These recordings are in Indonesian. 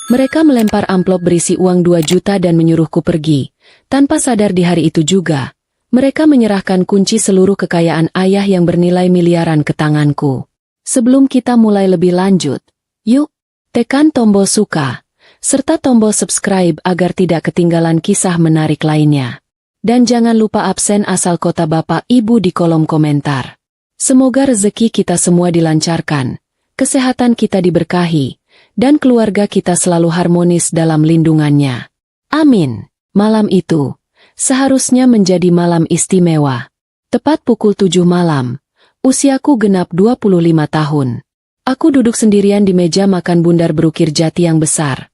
Mereka melempar amplop berisi uang 2 juta dan menyuruhku pergi. Tanpa sadar di hari itu juga, mereka menyerahkan kunci seluruh kekayaan ayah yang bernilai miliaran ke tanganku. Sebelum kita mulai lebih lanjut, yuk, tekan tombol suka, serta tombol subscribe agar tidak ketinggalan kisah menarik lainnya. Dan jangan lupa absen asal kota Bapak Ibu di kolom komentar. Semoga rezeki kita semua dilancarkan, kesehatan kita diberkahi, dan keluarga kita selalu harmonis dalam lindungannya. Amin. Malam itu seharusnya menjadi malam istimewa. Tepat pukul 7 malam, usiaku genap 25 tahun. Aku duduk sendirian di meja makan bundar berukir jati yang besar.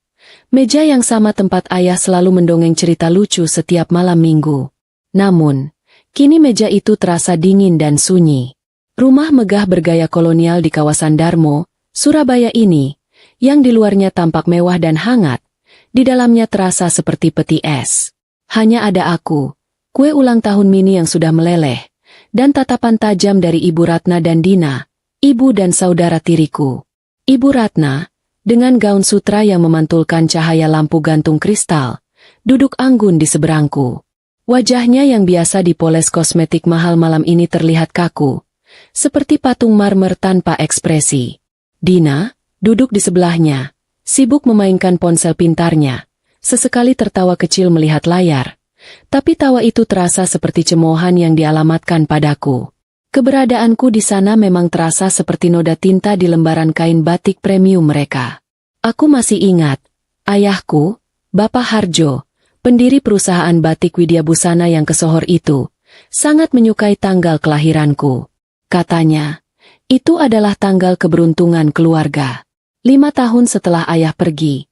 Meja yang sama tempat ayah selalu mendongeng cerita lucu setiap malam minggu. Namun, kini meja itu terasa dingin dan sunyi. Rumah megah bergaya kolonial di kawasan Darmo, Surabaya ini, yang di luarnya tampak mewah dan hangat, di dalamnya terasa seperti peti es. Hanya ada aku, kue ulang tahun mini yang sudah meleleh, dan tatapan tajam dari Ibu Ratna dan Dina, ibu dan saudara tiriku. Ibu Ratna, dengan gaun sutra yang memantulkan cahaya lampu gantung kristal, duduk anggun di seberangku. Wajahnya yang biasa dipoles kosmetik mahal malam ini terlihat kaku, seperti patung marmer tanpa ekspresi. Dina, duduk di sebelahnya, sibuk memainkan ponsel pintarnya, sesekali tertawa kecil melihat layar, tapi tawa itu terasa seperti cemoohan yang dialamatkan padaku. Keberadaanku di sana memang terasa seperti noda tinta di lembaran kain batik premium mereka. Aku masih ingat, ayahku, Bapak Harjo, pendiri perusahaan batik Widya Busana yang kesohor itu, sangat menyukai tanggal kelahiranku. Katanya, itu adalah tanggal keberuntungan keluarga. 5 tahun setelah ayah pergi,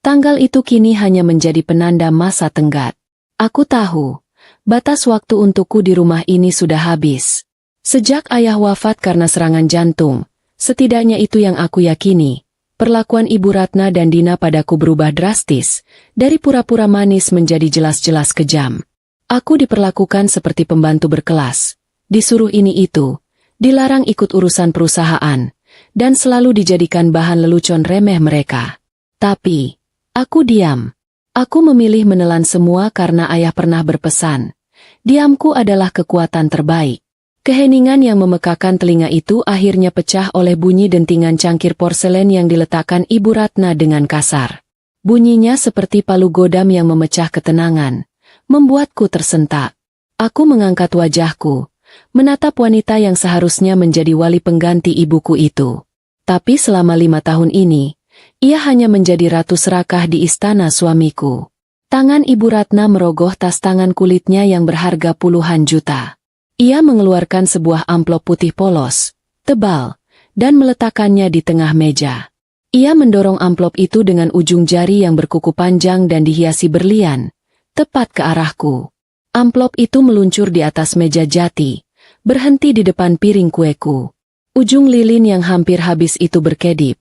tanggal itu kini hanya menjadi penanda masa tenggat. Aku tahu, batas waktu untukku di rumah ini sudah habis. Sejak ayah wafat karena serangan jantung, setidaknya itu yang aku yakini, perlakuan Ibu Ratna dan Dina padaku berubah drastis, dari pura-pura manis menjadi jelas-jelas kejam. Aku diperlakukan seperti pembantu berkelas, disuruh ini itu, dilarang ikut urusan perusahaan, dan selalu dijadikan bahan lelucon remeh mereka. Tapi, aku diam. Aku memilih menelan semua karena ayah pernah berpesan, diamku adalah kekuatan terbaik. Keheningan yang memekakan telinga itu akhirnya pecah oleh bunyi dentingan cangkir porselen yang diletakkan Ibu Ratna dengan kasar. Bunyinya seperti palu godam yang memecah ketenangan, membuatku tersentak. Aku mengangkat wajahku, menatap wanita yang seharusnya menjadi wali pengganti ibuku itu. Tapi selama 5 tahun ini, ia hanya menjadi ratu serakah di istana suamiku. Tangan Ibu Ratna merogoh tas tangan kulitnya yang berharga puluhan juta. Ia mengeluarkan sebuah amplop putih polos, tebal, dan meletakkannya di tengah meja. Ia mendorong amplop itu dengan ujung jari yang berkuku panjang dan dihiasi berlian, tepat ke arahku. Amplop itu meluncur di atas meja jati, berhenti di depan piring kueku. Ujung lilin yang hampir habis itu berkedip,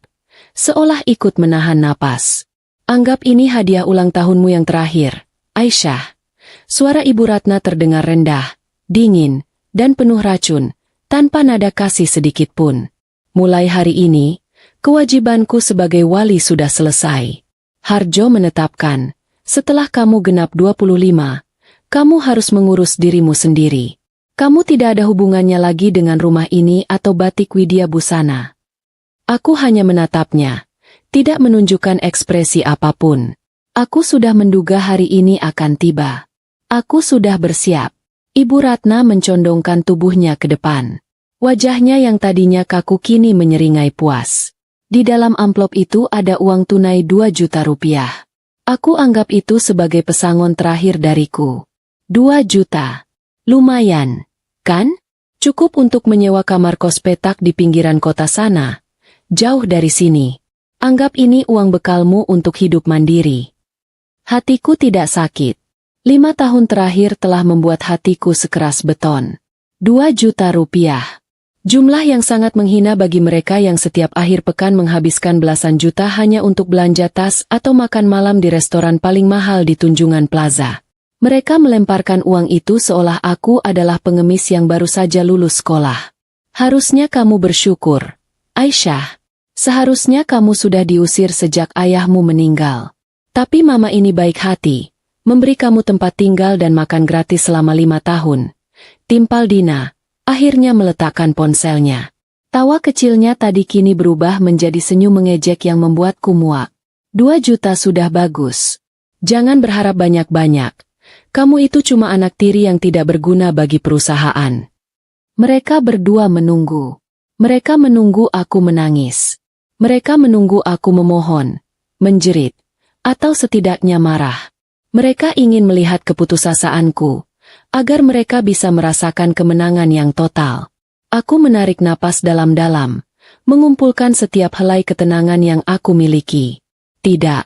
seolah ikut menahan napas. Anggap ini hadiah ulang tahunmu yang terakhir, Aisyah. Suara Ibu Ratna terdengar rendah, dingin, dan penuh racun, tanpa nada kasih sedikit pun. Mulai hari ini, kewajibanku sebagai wali sudah selesai. Harjo menetapkan, setelah kamu genap 25, kamu harus mengurus dirimu sendiri. Kamu tidak ada hubungannya lagi dengan rumah ini atau batik Widya Busana. Aku hanya menatapnya, tidak menunjukkan ekspresi apapun. Aku sudah menduga hari ini akan tiba. Aku sudah bersiap. Ibu Ratna mencondongkan tubuhnya ke depan. Wajahnya yang tadinya kaku kini menyeringai puas. Di dalam amplop itu ada uang tunai 2 juta rupiah. Aku anggap itu sebagai pesangon terakhir dariku. 2 juta. Lumayan, kan? Cukup untuk menyewa kamar kos petak di pinggiran kota sana. Jauh dari sini. Anggap ini uang bekalmu untuk hidup mandiri. Hatiku tidak sakit. 5 tahun terakhir telah membuat hatiku sekeras beton. 2 juta rupiah. Jumlah yang sangat menghina bagi mereka yang setiap akhir pekan menghabiskan belasan juta hanya untuk belanja tas atau makan malam di restoran paling mahal di Tunjungan Plaza. Mereka melemparkan uang itu seolah aku adalah pengemis yang baru saja lulus sekolah. Harusnya kamu bersyukur, Aisyah. Seharusnya kamu sudah diusir sejak ayahmu meninggal. Tapi mama ini baik hati, memberi kamu tempat tinggal dan makan gratis selama 5 tahun. Timpal Dina, akhirnya meletakkan ponselnya. Tawa kecilnya tadi kini berubah menjadi senyum mengejek yang membuatku muak. 2 juta sudah bagus. Jangan berharap banyak-banyak. Kamu itu cuma anak tiri yang tidak berguna bagi perusahaan. Mereka berdua menunggu. Mereka menunggu aku menangis. Mereka menunggu aku memohon, menjerit, atau setidaknya marah. Mereka ingin melihat keputusasaanku, agar mereka bisa merasakan kemenangan yang total. Aku menarik napas dalam-dalam, mengumpulkan setiap helai ketenangan yang aku miliki. Tidak,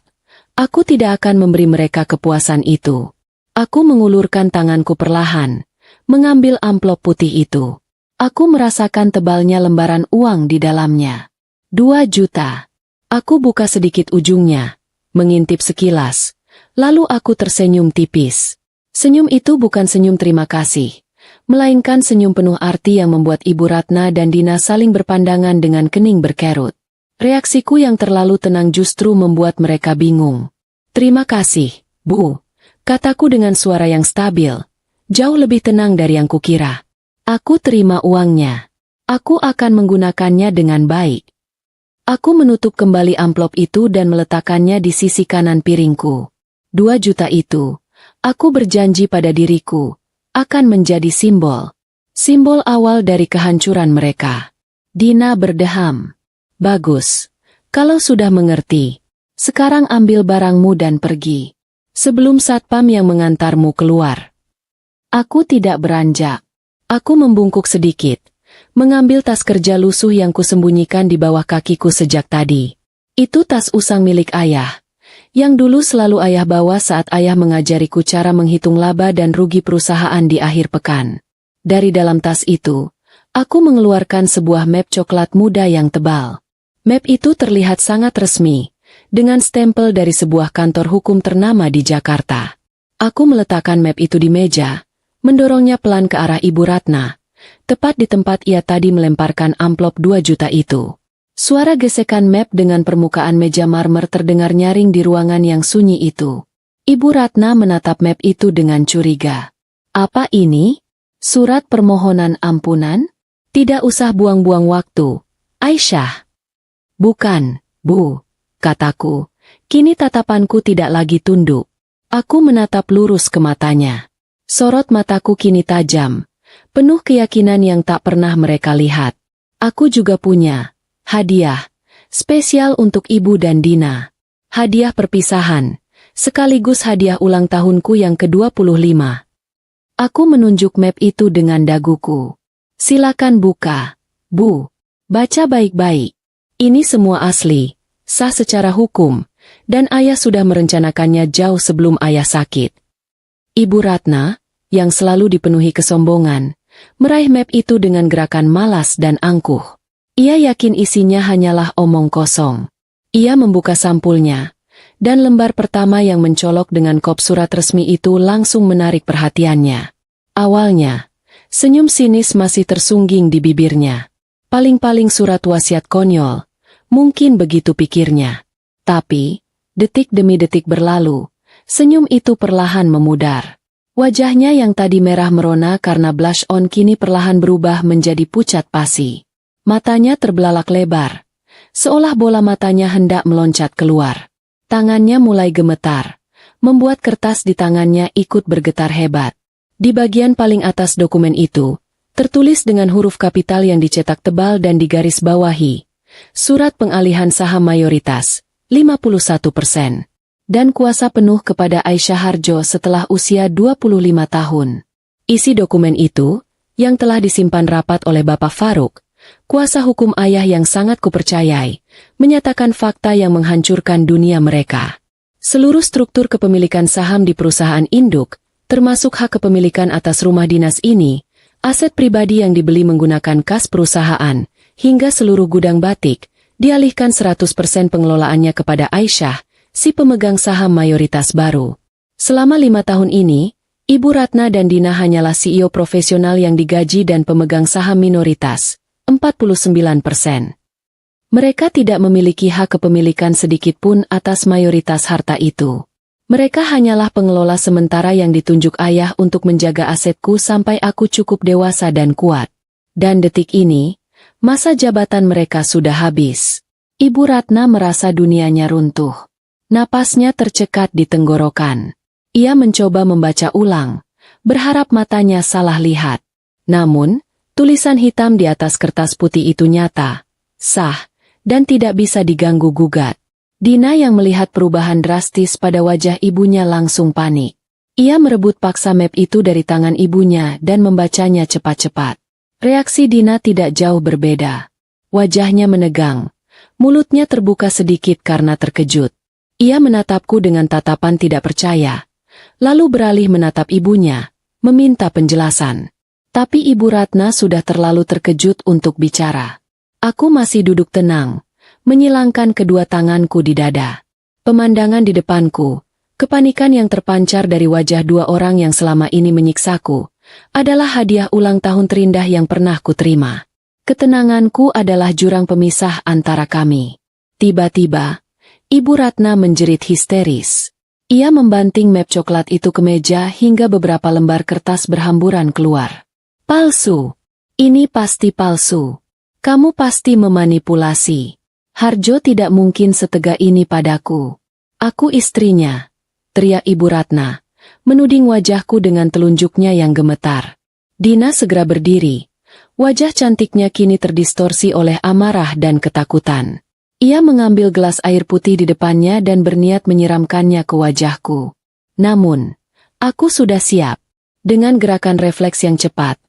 aku tidak akan memberi mereka kepuasan itu. Aku mengulurkan tanganku perlahan, mengambil amplop putih itu. Aku merasakan tebalnya lembaran uang di dalamnya. 2 juta. Aku buka sedikit ujungnya, mengintip sekilas, lalu aku tersenyum tipis. Senyum itu bukan senyum terima kasih, melainkan senyum penuh arti yang membuat Ibu Ratna dan Dina saling berpandangan dengan kening berkerut. Reaksiku yang terlalu tenang justru membuat mereka bingung. Terima kasih, Bu, kataku dengan suara yang stabil, jauh lebih tenang dari yang kukira. Aku terima uangnya. Aku akan menggunakannya dengan baik. Aku menutup kembali amplop itu dan meletakkannya di sisi kanan piringku. 2 juta itu, aku berjanji pada diriku, akan menjadi simbol. Simbol awal dari kehancuran mereka. Dina berdeham. Bagus. Kalau sudah mengerti, sekarang ambil barangmu dan pergi. Sebelum satpam yang mengantarmu keluar. Aku tidak beranjak. Aku membungkuk sedikit. Mengambil tas kerja lusuh yang kusembunyikan di bawah kakiku sejak tadi. Itu tas usang milik ayah, yang dulu selalu ayah bawa saat ayah mengajariku cara menghitung laba dan rugi perusahaan di akhir pekan. Dari dalam tas itu, aku mengeluarkan sebuah map coklat muda yang tebal. Map itu terlihat sangat resmi, dengan stempel dari sebuah kantor hukum ternama di Jakarta. Aku meletakkan map itu di meja, mendorongnya pelan ke arah Ibu Ratna. Tepat di tempat ia tadi melemparkan amplop 2 juta itu. Suara gesekan map dengan permukaan meja marmer terdengar nyaring di ruangan yang sunyi itu. Ibu Ratna menatap map itu dengan curiga. Apa ini? Surat permohonan ampunan? Tidak usah buang-buang waktu, Aisyah. Bukan, Bu, kataku. Kini tatapanku tidak lagi tunduk. Aku menatap lurus ke matanya. Sorot mataku kini tajam. Penuh keyakinan yang tak pernah mereka lihat. Aku juga punya hadiah spesial untuk Ibu dan Dina. Hadiah perpisahan, sekaligus hadiah ulang tahunku yang ke-25. Aku menunjuk map itu dengan daguku. Silakan buka, Bu. Baca baik-baik. Ini semua asli, sah secara hukum, dan ayah sudah merencanakannya jauh sebelum ayah sakit. Ibu Ratna, yang selalu dipenuhi kesombongan, meraih map itu dengan gerakan malas dan angkuh. Ia yakin isinya hanyalah omong kosong. Ia membuka sampulnya, dan lembar pertama yang mencolok dengan kop surat resmi itu langsung menarik perhatiannya. Awalnya, senyum sinis masih tersungging di bibirnya. Paling-paling surat wasiat konyol, mungkin begitu pikirnya. Tapi, detik demi detik berlalu, senyum itu perlahan memudar. Wajahnya yang tadi merah merona karena blush on kini perlahan berubah menjadi pucat pasi. Matanya terbelalak lebar, seolah bola matanya hendak meloncat keluar. Tangannya mulai gemetar, membuat kertas di tangannya ikut bergetar hebat. Di bagian paling atas dokumen itu, tertulis dengan huruf kapital yang dicetak tebal dan digaris bawahi. Surat pengalihan saham mayoritas, 51%. Dan kuasa penuh kepada Aisyah Harjo setelah usia 25 tahun. Isi dokumen itu, yang telah disimpan rapat oleh Bapak Faruk, kuasa hukum ayah yang sangat kupercayai, menyatakan fakta yang menghancurkan dunia mereka. Seluruh struktur kepemilikan saham di perusahaan induk, termasuk hak kepemilikan atas rumah dinas ini, aset pribadi yang dibeli menggunakan kas perusahaan, hingga seluruh gudang batik, dialihkan 100% pengelolaannya kepada Aisyah, si pemegang saham mayoritas baru. Selama 5 tahun ini, Ibu Ratna dan Dina hanyalah CEO profesional yang digaji dan pemegang saham minoritas, 49%. Mereka tidak memiliki hak kepemilikan sedikit pun atas mayoritas harta itu. Mereka hanyalah pengelola sementara yang ditunjuk ayah untuk menjaga asetku sampai aku cukup dewasa dan kuat. Dan detik ini, masa jabatan mereka sudah habis. Ibu Ratna merasa dunianya runtuh. Napasnya tercekat di tenggorokan. Ia mencoba membaca ulang, berharap matanya salah lihat. Namun, tulisan hitam di atas kertas putih itu nyata, sah, dan tidak bisa diganggu-gugat. Dina yang melihat perubahan drastis pada wajah ibunya langsung panik. Ia merebut paksa map itu dari tangan ibunya dan membacanya cepat-cepat. Reaksi Dina tidak jauh berbeda. Wajahnya menegang, mulutnya terbuka sedikit karena terkejut. Ia menatapku dengan tatapan tidak percaya, lalu beralih menatap ibunya, meminta penjelasan. Tapi Ibu Ratna sudah terlalu terkejut untuk bicara. Aku masih duduk tenang, menyilangkan kedua tanganku di dada. Pemandangan di depanku, kepanikan yang terpancar dari wajah dua orang yang selama ini menyiksaku, adalah hadiah ulang tahun terindah yang pernah kuterima. Ketenanganku adalah jurang pemisah antara kami. Tiba-tiba, Ibu Ratna menjerit histeris. Ia membanting map coklat itu ke meja hingga beberapa lembar kertas berhamburan keluar. Palsu. Ini pasti palsu. Kamu pasti memanipulasi. Harjo tidak mungkin setega ini padaku. Aku istrinya, teriak Ibu Ratna, menuding wajahku dengan telunjuknya yang gemetar. Dina segera berdiri. Wajah cantiknya kini terdistorsi oleh amarah dan ketakutan. Ia mengambil gelas air putih di depannya dan berniat menyiramkannya ke wajahku. Namun, aku sudah siap. Dengan gerakan refleks yang cepat,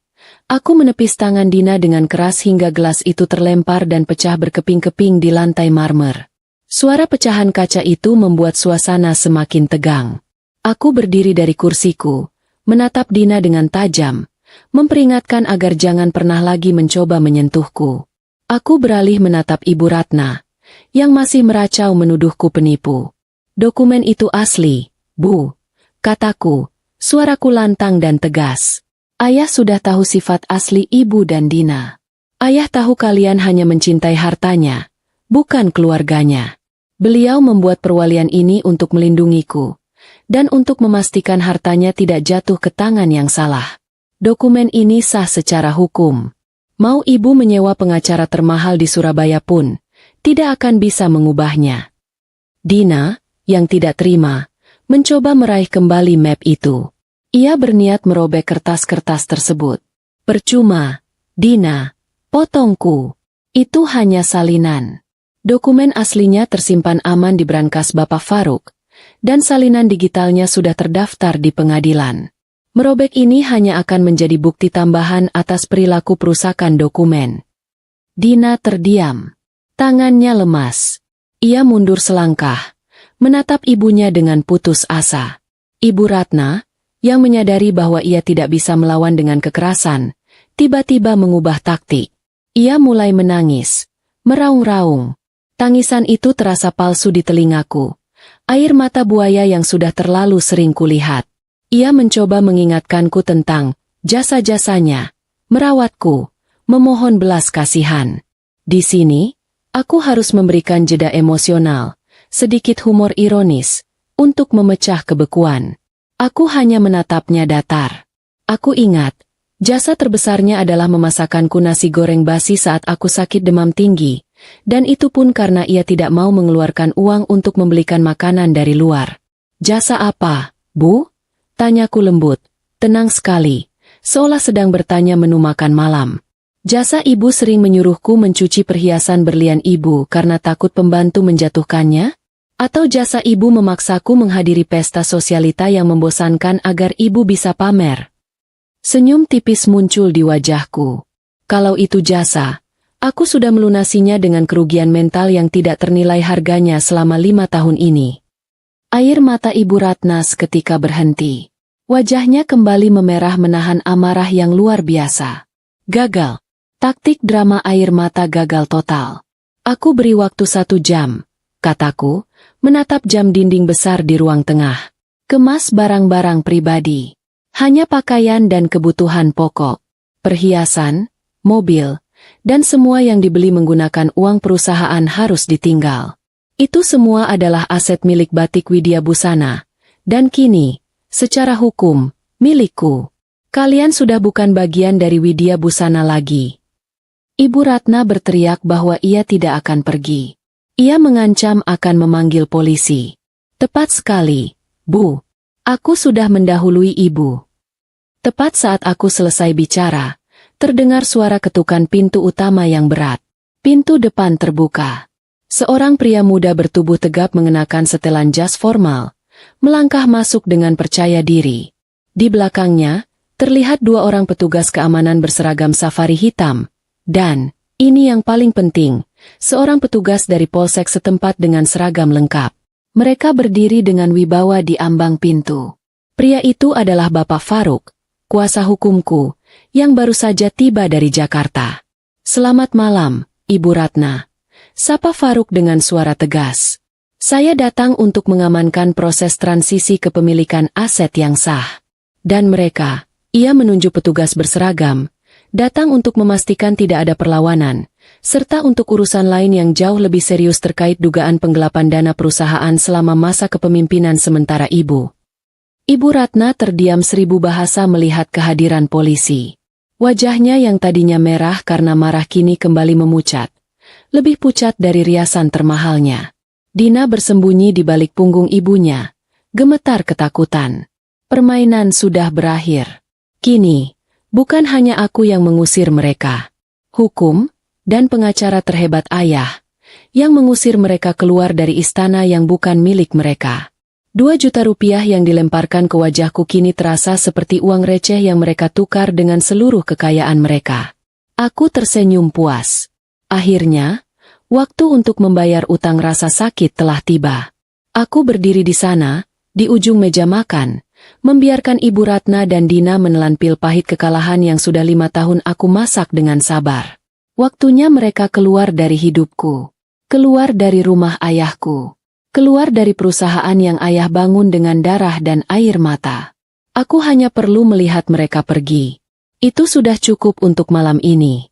aku menepis tangan Dina dengan keras hingga gelas itu terlempar dan pecah berkeping-keping di lantai marmer. Suara pecahan kaca itu membuat suasana semakin tegang. Aku berdiri dari kursiku, menatap Dina dengan tajam, memperingatkan agar jangan pernah lagi mencoba menyentuhku. Aku beralih menatap Ibu Ratna, yang masih meracau menuduhku penipu. Dokumen itu asli, Bu, kataku, suaraku lantang dan tegas. Ayah sudah tahu sifat asli Ibu dan Dina. Ayah tahu kalian hanya mencintai hartanya, bukan keluarganya. Beliau membuat perwalian ini untuk melindungiku, dan untuk memastikan hartanya tidak jatuh ke tangan yang salah. Dokumen ini sah secara hukum. Mau Ibu menyewa pengacara termahal di Surabaya pun, tidak akan bisa mengubahnya. Dina, yang tidak terima, mencoba meraih kembali map itu. Ia berniat merobek kertas-kertas tersebut. Percuma, Dina, potongku. Itu hanya salinan. Dokumen aslinya tersimpan aman di brankas Bapak Faruk, dan salinan digitalnya sudah terdaftar di pengadilan. Merobek ini hanya akan menjadi bukti tambahan atas perilaku perusakan dokumen. Dina terdiam. Tangannya lemas. Ia mundur selangkah, menatap ibunya dengan putus asa. Ibu Ratna, yang menyadari bahwa ia tidak bisa melawan dengan kekerasan, tiba-tiba mengubah taktik. Ia mulai menangis, meraung-raung. Tangisan itu terasa palsu di telingaku. Air mata buaya yang sudah terlalu sering kulihat. Ia mencoba mengingatkanku tentang jasa-jasanya, merawatku, memohon belas kasihan. Di sini, aku harus memberikan jeda emosional, sedikit humor ironis, untuk memecah kebekuan. Aku hanya menatapnya datar. Aku ingat, jasa terbesarnya adalah memasakkanku nasi goreng basi saat aku sakit demam tinggi, dan itu pun karena ia tidak mau mengeluarkan uang untuk membelikan makanan dari luar. Jasa apa, Bu? Tanyaku lembut, tenang sekali, seolah sedang bertanya menu makan malam. Jasa Ibu sering menyuruhku mencuci perhiasan berlian Ibu karena takut pembantu menjatuhkannya? Atau jasa Ibu memaksaku menghadiri pesta sosialita yang membosankan agar Ibu bisa pamer? Senyum tipis muncul di wajahku. Kalau itu jasa, aku sudah melunasinya dengan kerugian mental yang tidak ternilai harganya selama 5 tahun ini. Air mata Ibu Ratna seketika berhenti. Wajahnya kembali memerah menahan amarah yang luar biasa. Gagal. Taktik drama air mata gagal total. Aku beri waktu 1 jam, kataku, menatap jam dinding besar di ruang tengah. Kemas barang-barang pribadi. Hanya pakaian dan kebutuhan pokok. Perhiasan, mobil, dan semua yang dibeli menggunakan uang perusahaan harus ditinggal. Itu semua adalah aset milik Batik Widya Busana, dan kini, secara hukum, milikku. Kalian sudah bukan bagian dari Widya Busana lagi. Ibu Ratna berteriak bahwa ia tidak akan pergi. Ia mengancam akan memanggil polisi. Tepat sekali, Bu. Aku sudah mendahului Ibu. Tepat saat aku selesai bicara, terdengar suara ketukan pintu utama yang berat. Pintu depan terbuka. Seorang pria muda bertubuh tegap mengenakan setelan jas formal, melangkah masuk dengan percaya diri. Di belakangnya, terlihat dua orang petugas keamanan berseragam safari hitam, dan, ini yang paling penting, seorang petugas dari polsek setempat dengan seragam lengkap. Mereka berdiri dengan wibawa di ambang pintu. Pria itu adalah Bapak Faruk, kuasa hukumku, yang baru saja tiba dari Jakarta. Selamat malam, Ibu Ratna. Sapa Faruk dengan suara tegas. Saya datang untuk mengamankan proses transisi kepemilikan aset yang sah. Dan mereka, ia menunjuk petugas berseragam, datang untuk memastikan tidak ada perlawanan, serta untuk urusan lain yang jauh lebih serius terkait dugaan penggelapan dana perusahaan selama masa kepemimpinan sementara Ibu. Ibu Ratna terdiam 1000 bahasa melihat kehadiran polisi. Wajahnya yang tadinya merah karena marah kini kembali memucat. Lebih pucat dari riasan termahalnya. Dina bersembunyi di balik punggung ibunya, gemetar ketakutan. Permainan sudah berakhir. Kini, bukan hanya aku yang mengusir mereka. Hukum dan pengacara terhebat ayah, yang mengusir mereka keluar dari istana yang bukan milik mereka. 2 juta rupiah yang dilemparkan ke wajahku kini terasa seperti uang receh yang mereka tukar dengan seluruh kekayaan mereka. Aku tersenyum puas. Akhirnya, waktu untuk membayar utang rasa sakit telah tiba. Aku berdiri di sana, di ujung meja makan, membiarkan Ibu Ratna dan Dina menelan pil pahit kekalahan yang sudah 5 tahun aku masak dengan sabar. Waktunya mereka keluar dari hidupku, keluar dari rumah ayahku, keluar dari perusahaan yang ayah bangun dengan darah dan air mata. Aku hanya perlu melihat mereka pergi. Itu sudah cukup untuk malam ini.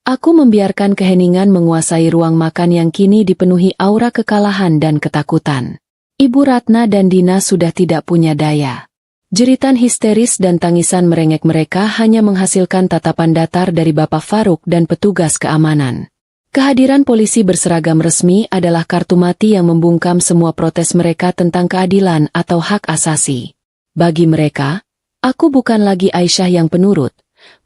Aku membiarkan keheningan menguasai ruang makan yang kini dipenuhi aura kekalahan dan ketakutan. Ibu Ratna dan Dina sudah tidak punya daya. Jeritan histeris dan tangisan merengek mereka hanya menghasilkan tatapan datar dari Bapak Faruk dan petugas keamanan. Kehadiran polisi berseragam resmi adalah kartu mati yang membungkam semua protes mereka tentang keadilan atau hak asasi. Bagi mereka, aku bukan lagi Aisyah yang penurut,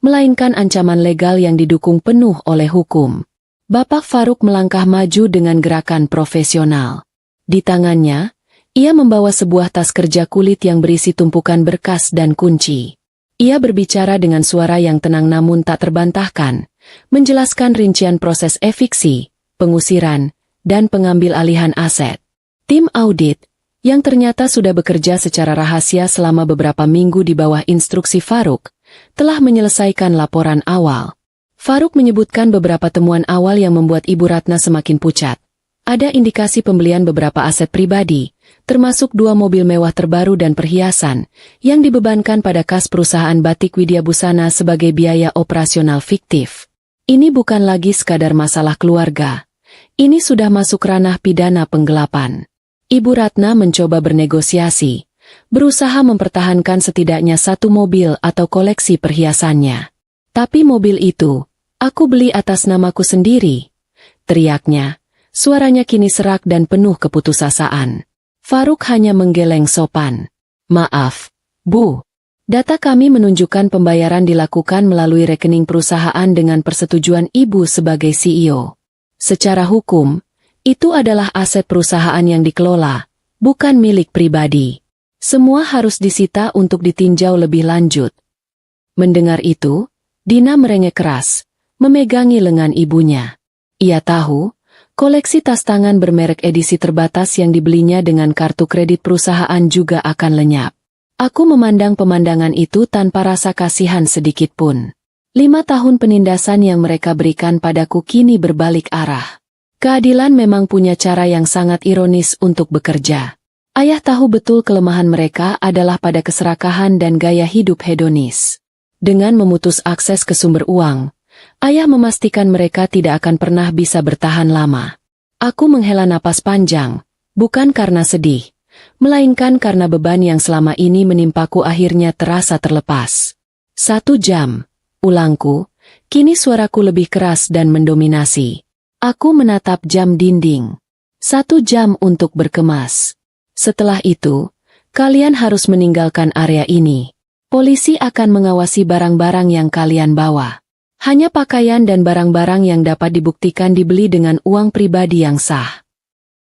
melainkan ancaman legal yang didukung penuh oleh hukum. Bapak Faruk melangkah maju dengan gerakan profesional. Di tangannya, ia membawa sebuah tas kerja kulit yang berisi tumpukan berkas dan kunci. Ia berbicara dengan suara yang tenang namun tak terbantahkan, menjelaskan rincian proses eviksi, pengusiran, dan pengambil alihan aset. Tim audit, yang ternyata sudah bekerja secara rahasia selama beberapa minggu di bawah instruksi Faruk, telah menyelesaikan laporan awal. Faruk menyebutkan beberapa temuan awal yang membuat Ibu Ratna semakin pucat. Ada indikasi pembelian beberapa aset pribadi, termasuk 2 mobil mewah terbaru dan perhiasan, yang dibebankan pada kas perusahaan Batik Widya Busana sebagai biaya operasional fiktif. Ini bukan lagi sekadar masalah keluarga. Ini sudah masuk ranah pidana penggelapan. Ibu Ratna mencoba bernegosiasi, berusaha mempertahankan setidaknya 1 mobil atau koleksi perhiasannya. Tapi mobil itu, aku beli atas namaku sendiri, teriaknya. Suaranya kini serak dan penuh keputusasaan. Faruk hanya menggeleng sopan. Maaf, Bu. Data kami menunjukkan pembayaran dilakukan melalui rekening perusahaan dengan persetujuan Ibu sebagai CEO. Secara hukum, itu adalah aset perusahaan yang dikelola, bukan milik pribadi. Semua harus disita untuk ditinjau lebih lanjut. Mendengar itu, Dina merengek keras, memegangi lengan ibunya. Ia tahu, koleksi tas tangan bermerek edisi terbatas yang dibelinya dengan kartu kredit perusahaan juga akan lenyap. Aku memandang pemandangan itu tanpa rasa kasihan sedikit pun. 5 tahun penindasan yang mereka berikan padaku kini berbalik arah. Keadilan memang punya cara yang sangat ironis untuk bekerja. Ayah tahu betul kelemahan mereka adalah pada keserakahan dan gaya hidup hedonis. Dengan memutus akses ke sumber uang, Ayah memastikan mereka tidak akan pernah bisa bertahan lama. Aku menghela napas panjang, bukan karena sedih, melainkan karena beban yang selama ini menimpaku akhirnya terasa terlepas. 1 jam, ulangku, kini suaraku lebih keras dan mendominasi. Aku menatap jam dinding. 1 jam untuk berkemas. Setelah itu, kalian harus meninggalkan area ini. Polisi akan mengawasi barang-barang yang kalian bawa. Hanya pakaian dan barang-barang yang dapat dibuktikan dibeli dengan uang pribadi yang sah.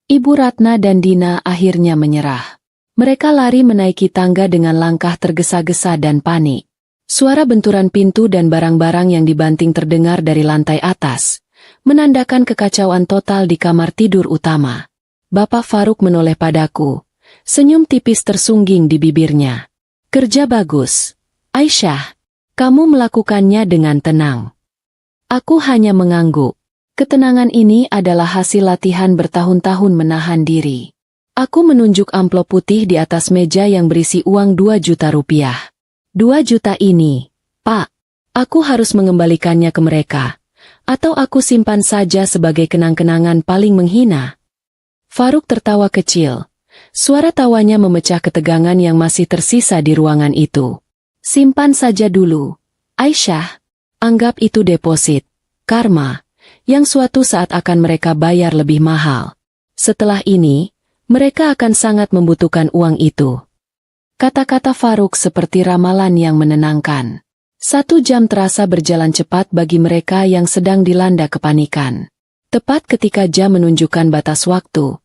Ibu Ratna dan Dina akhirnya menyerah. Mereka lari menaiki tangga dengan langkah tergesa-gesa dan panik. Suara benturan pintu dan barang-barang yang dibanting terdengar dari lantai atas, menandakan kekacauan total di kamar tidur utama. Bapak Faruk menoleh padaku, senyum tipis tersungging di bibirnya. Kerja bagus, Aisyah. Kamu melakukannya dengan tenang. Aku hanya mengangguk. Ketenangan ini adalah hasil latihan bertahun-tahun menahan diri. Aku menunjuk amplop putih di atas meja yang berisi uang 2 juta rupiah. 2 juta ini, Pak. Aku harus mengembalikannya ke mereka. Atau aku simpan saja sebagai kenang-kenangan paling menghina. Faruk tertawa kecil. Suara tawanya memecah ketegangan yang masih tersisa di ruangan itu. Simpan saja dulu, Aisyah. Anggap itu deposit, karma, yang suatu saat akan mereka bayar lebih mahal. Setelah ini, mereka akan sangat membutuhkan uang itu. Kata-kata Faruk seperti ramalan yang menenangkan. 1 jam terasa berjalan cepat bagi mereka yang sedang dilanda kepanikan. Tepat ketika jam menunjukkan batas waktu,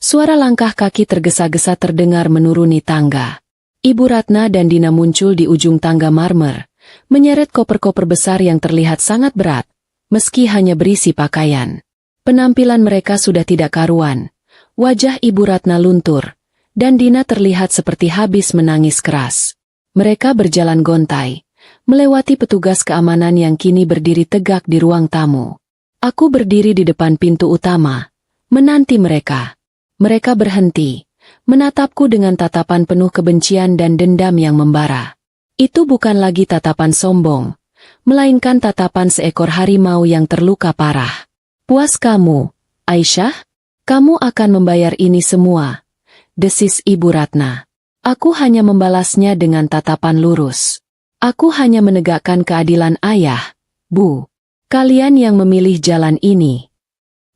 suara langkah kaki tergesa-gesa terdengar menuruni tangga. Ibu Ratna dan Dina muncul di ujung tangga marmer, menyeret koper-koper besar yang terlihat sangat berat, meski hanya berisi pakaian. Penampilan mereka sudah tidak karuan. Wajah Ibu Ratna luntur, dan Dina terlihat seperti habis menangis keras. Mereka berjalan gontai, melewati petugas keamanan yang kini berdiri tegak di ruang tamu. Aku berdiri di depan pintu utama, menanti mereka. Mereka berhenti, menatapku dengan tatapan penuh kebencian dan dendam yang membara. Itu bukan lagi tatapan sombong, melainkan tatapan seekor harimau yang terluka parah. Puas kamu, Aisyah? Kamu akan membayar ini semua, desis Ibu Ratna. Aku hanya membalasnya dengan tatapan lurus. Aku hanya menegakkan keadilan ayah, Bu. Kalian yang memilih jalan ini.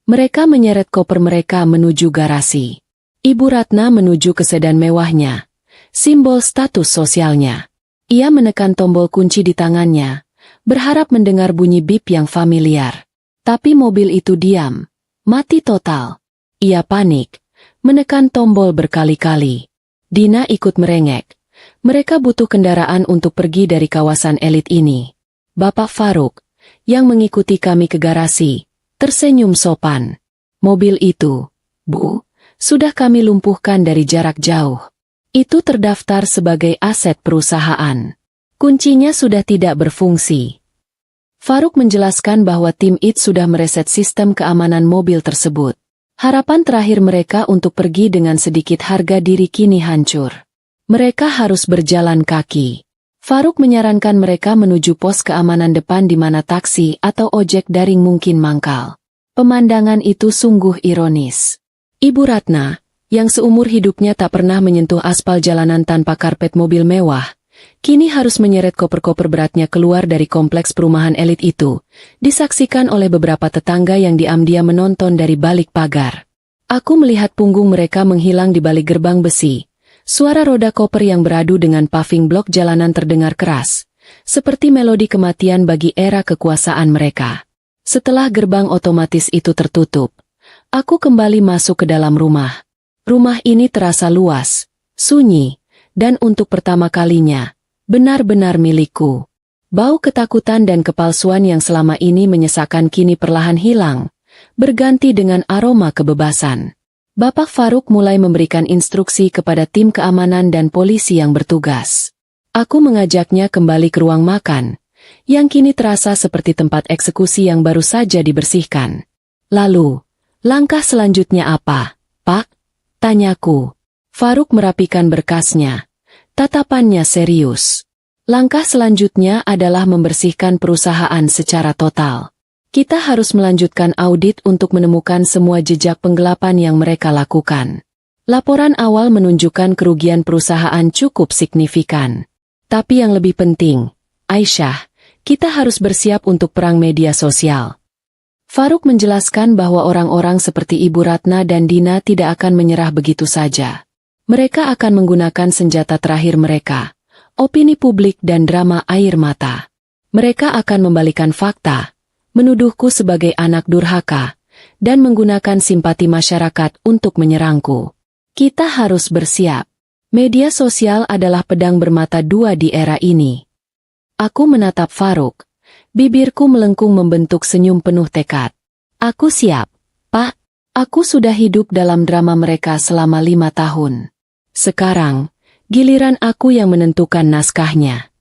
Mereka menyeret koper mereka menuju garasi. Ibu Ratna menuju ke sedan mewahnya, simbol status sosialnya. Ia menekan tombol kunci di tangannya, berharap mendengar bunyi bip yang familiar. Tapi mobil itu diam, mati total. Ia panik, menekan tombol berkali-kali. Dina ikut merengek. Mereka butuh kendaraan untuk pergi dari kawasan elit ini. Bapak Faruk, yang mengikuti kami ke garasi, tersenyum sopan. Mobil itu, Bu, sudah kami lumpuhkan dari jarak jauh. Itu terdaftar sebagai aset perusahaan. Kuncinya sudah tidak berfungsi. Faruk menjelaskan bahwa tim IT sudah mereset sistem keamanan mobil tersebut. Harapan terakhir mereka untuk pergi dengan sedikit harga diri kini hancur. Mereka harus berjalan kaki. Faruk menyarankan mereka menuju pos keamanan depan di mana taksi atau ojek daring mungkin mangkal. Pemandangan itu sungguh ironis. Ibu Ratna, yang seumur hidupnya tak pernah menyentuh aspal jalanan tanpa karpet mobil mewah, kini harus menyeret koper-koper beratnya keluar dari kompleks perumahan elit itu, disaksikan oleh beberapa tetangga yang diam-diam menonton dari balik pagar. Aku melihat punggung mereka menghilang di balik gerbang besi. Suara roda koper yang beradu dengan paving blok jalanan terdengar keras, seperti melodi kematian bagi era kekuasaan mereka. Setelah gerbang otomatis itu tertutup, aku kembali masuk ke dalam rumah. Rumah ini terasa luas, sunyi, dan untuk pertama kalinya, benar-benar milikku. Bau ketakutan dan kepalsuan yang selama ini menyesakkan kini perlahan hilang, berganti dengan aroma kebebasan. Bapak Faruk mulai memberikan instruksi kepada tim keamanan dan polisi yang bertugas. Aku mengajaknya kembali ke ruang makan, yang kini terasa seperti tempat eksekusi yang baru saja dibersihkan. Lalu, langkah selanjutnya apa, Pak? Tanyaku. Faruk merapikan berkasnya. Tatapannya serius. Langkah selanjutnya adalah membersihkan perusahaan secara total. Kita harus melanjutkan audit untuk menemukan semua jejak penggelapan yang mereka lakukan. Laporan awal menunjukkan kerugian perusahaan cukup signifikan. Tapi yang lebih penting, Aisyah, kita harus bersiap untuk perang media sosial. Faruk menjelaskan bahwa orang-orang seperti Ibu Ratna dan Dina tidak akan menyerah begitu saja. Mereka akan menggunakan senjata terakhir mereka, opini publik dan drama air mata. Mereka akan membalikan fakta, menuduhku sebagai anak durhaka, dan menggunakan simpati masyarakat untuk menyerangku. Kita harus bersiap. Media sosial adalah pedang bermata dua di era ini. Aku menatap Faruk. Bibirku melengkung membentuk senyum penuh tekad. Aku siap, Pak. Aku sudah hidup dalam drama mereka selama 5 tahun. Sekarang, giliran aku yang menentukan naskahnya.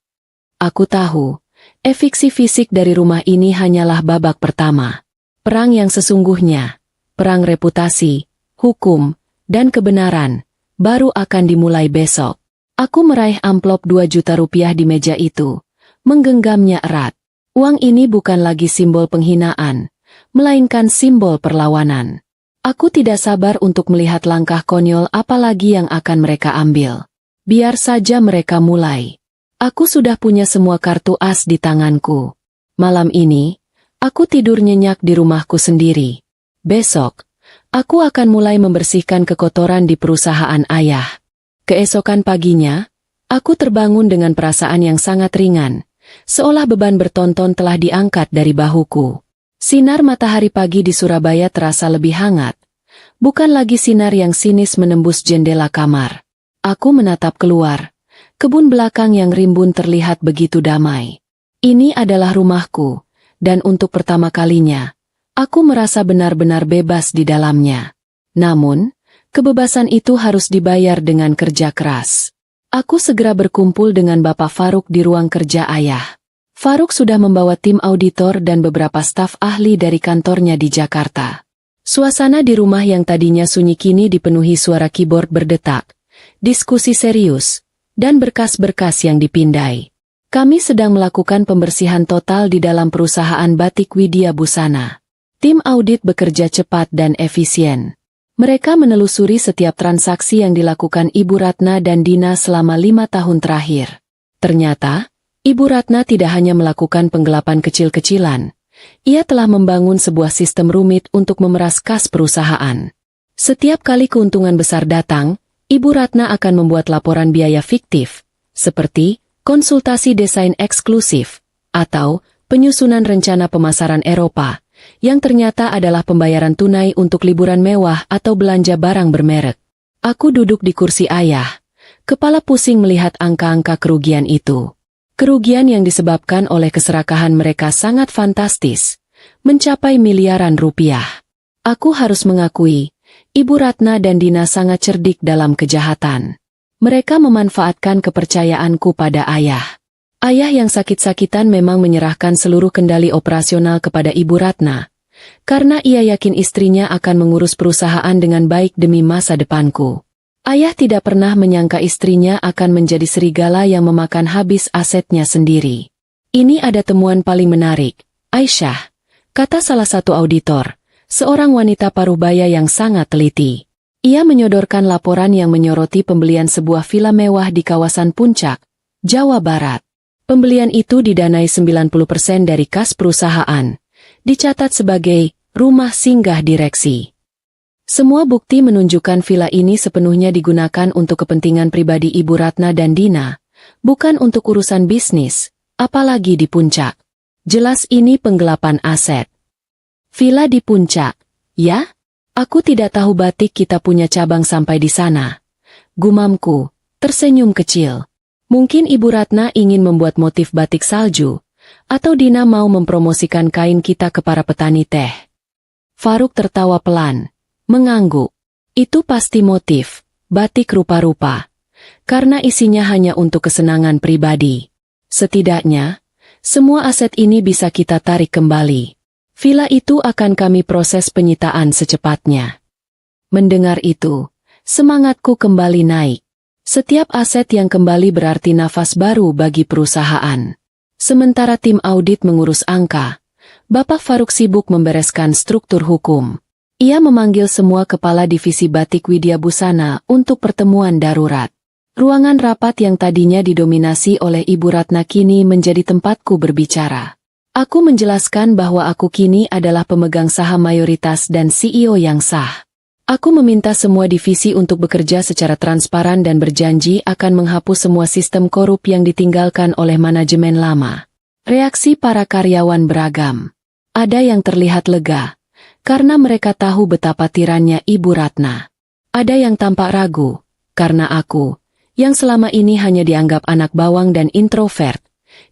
Aku tahu, efiksi fisik dari rumah ini hanyalah babak pertama. Perang yang sesungguhnya, perang reputasi, hukum, dan kebenaran, baru akan dimulai besok. Aku meraih amplop 2 juta rupiah di meja itu, menggenggamnya erat. Uang ini bukan lagi simbol penghinaan, melainkan simbol perlawanan. Aku tidak sabar untuk melihat langkah konyol apa lagi yang akan mereka ambil. Biar saja mereka mulai. Aku sudah punya semua kartu as di tanganku. Malam ini, aku tidur nyenyak di rumahku sendiri. Besok, aku akan mulai membersihkan kekotoran di perusahaan ayah. Keesokan paginya, aku terbangun dengan perasaan yang sangat ringan, seolah beban bertonton telah diangkat dari bahuku. Sinar matahari pagi di Surabaya terasa lebih hangat. Bukan lagi sinar yang sinis menembus jendela kamar. Aku menatap keluar. Kebun belakang yang rimbun terlihat begitu damai. Ini adalah rumahku, dan untuk pertama kalinya, aku merasa benar-benar bebas di dalamnya. Namun, kebebasan itu harus dibayar dengan kerja keras. Aku segera berkumpul dengan Bapak Faruk di ruang kerja ayah. Faruk sudah membawa tim auditor dan beberapa staf ahli dari kantornya di Jakarta. Suasana di rumah yang tadinya sunyi kini dipenuhi suara keyboard berdetak, diskusi serius, dan berkas-berkas yang dipindai. Kami sedang melakukan pembersihan total di dalam perusahaan Batik Widya Busana. Tim audit bekerja cepat dan efisien. Mereka menelusuri setiap transaksi yang dilakukan Ibu Ratna dan Dina selama 5 tahun terakhir. Ternyata, Ibu Ratna tidak hanya melakukan penggelapan kecil-kecilan. Ia telah membangun sebuah sistem rumit untuk memeras kas perusahaan. Setiap kali keuntungan besar datang, Ibu Ratna akan membuat laporan biaya fiktif, seperti konsultasi desain eksklusif, atau penyusunan rencana pemasaran Eropa, yang ternyata adalah pembayaran tunai untuk liburan mewah atau belanja barang bermerek. Aku duduk di kursi ayah, kepala pusing melihat angka-angka kerugian itu. Kerugian yang disebabkan oleh keserakahan mereka sangat fantastis, mencapai miliaran rupiah. Aku harus mengakui, Ibu Ratna dan Dina sangat cerdik dalam kejahatan. Mereka memanfaatkan kepercayaanku pada ayah. Ayah yang sakit-sakitan memang menyerahkan seluruh kendali operasional kepada Ibu Ratna, karena ia yakin istrinya akan mengurus perusahaan dengan baik demi masa depanku. Ayah tidak pernah menyangka istrinya akan menjadi serigala yang memakan habis asetnya sendiri. Ini ada temuan paling menarik, Aisyah, kata salah satu auditor, seorang wanita parubaya yang sangat teliti. Ia menyodorkan laporan yang menyoroti pembelian sebuah villa mewah di kawasan Puncak, Jawa Barat. Pembelian itu didanai 90% dari kas perusahaan, dicatat sebagai rumah singgah direksi. Semua bukti menunjukkan villa ini sepenuhnya digunakan untuk kepentingan pribadi Ibu Ratna dan Dina, bukan untuk urusan bisnis, apalagi di Puncak. Jelas ini penggelapan aset. Villa di Puncak, ya? Aku tidak tahu Batik kita punya cabang sampai di sana. Gumamku, tersenyum kecil. Mungkin Ibu Ratna ingin membuat motif batik salju, atau Dina mau mempromosikan kain kita ke para petani teh. Faruk tertawa pelan. Mengangguk. Itu pasti motif, batik rupa-rupa. Karena isinya hanya untuk kesenangan pribadi. Setidaknya, semua aset ini bisa kita tarik kembali. Villa itu akan kami proses penyitaan secepatnya. Mendengar itu, semangatku kembali naik. Setiap aset yang kembali berarti nafas baru bagi perusahaan. Sementara tim audit mengurus angka, Bapak Faruk sibuk membereskan struktur hukum. Ia memanggil semua kepala divisi Batik Widya Busana untuk pertemuan darurat. Ruangan rapat yang tadinya didominasi oleh Ibu Ratna kini menjadi tempatku berbicara. Aku menjelaskan bahwa aku kini adalah pemegang saham mayoritas dan CEO yang sah. Aku meminta semua divisi untuk bekerja secara transparan dan berjanji akan menghapus semua sistem korup yang ditinggalkan oleh manajemen lama. Reaksi para karyawan beragam. Ada yang terlihat lega, karena mereka tahu betapa tirannya Ibu Ratna. Ada yang tampak ragu, karena aku, yang selama ini hanya dianggap anak bawang dan introvert,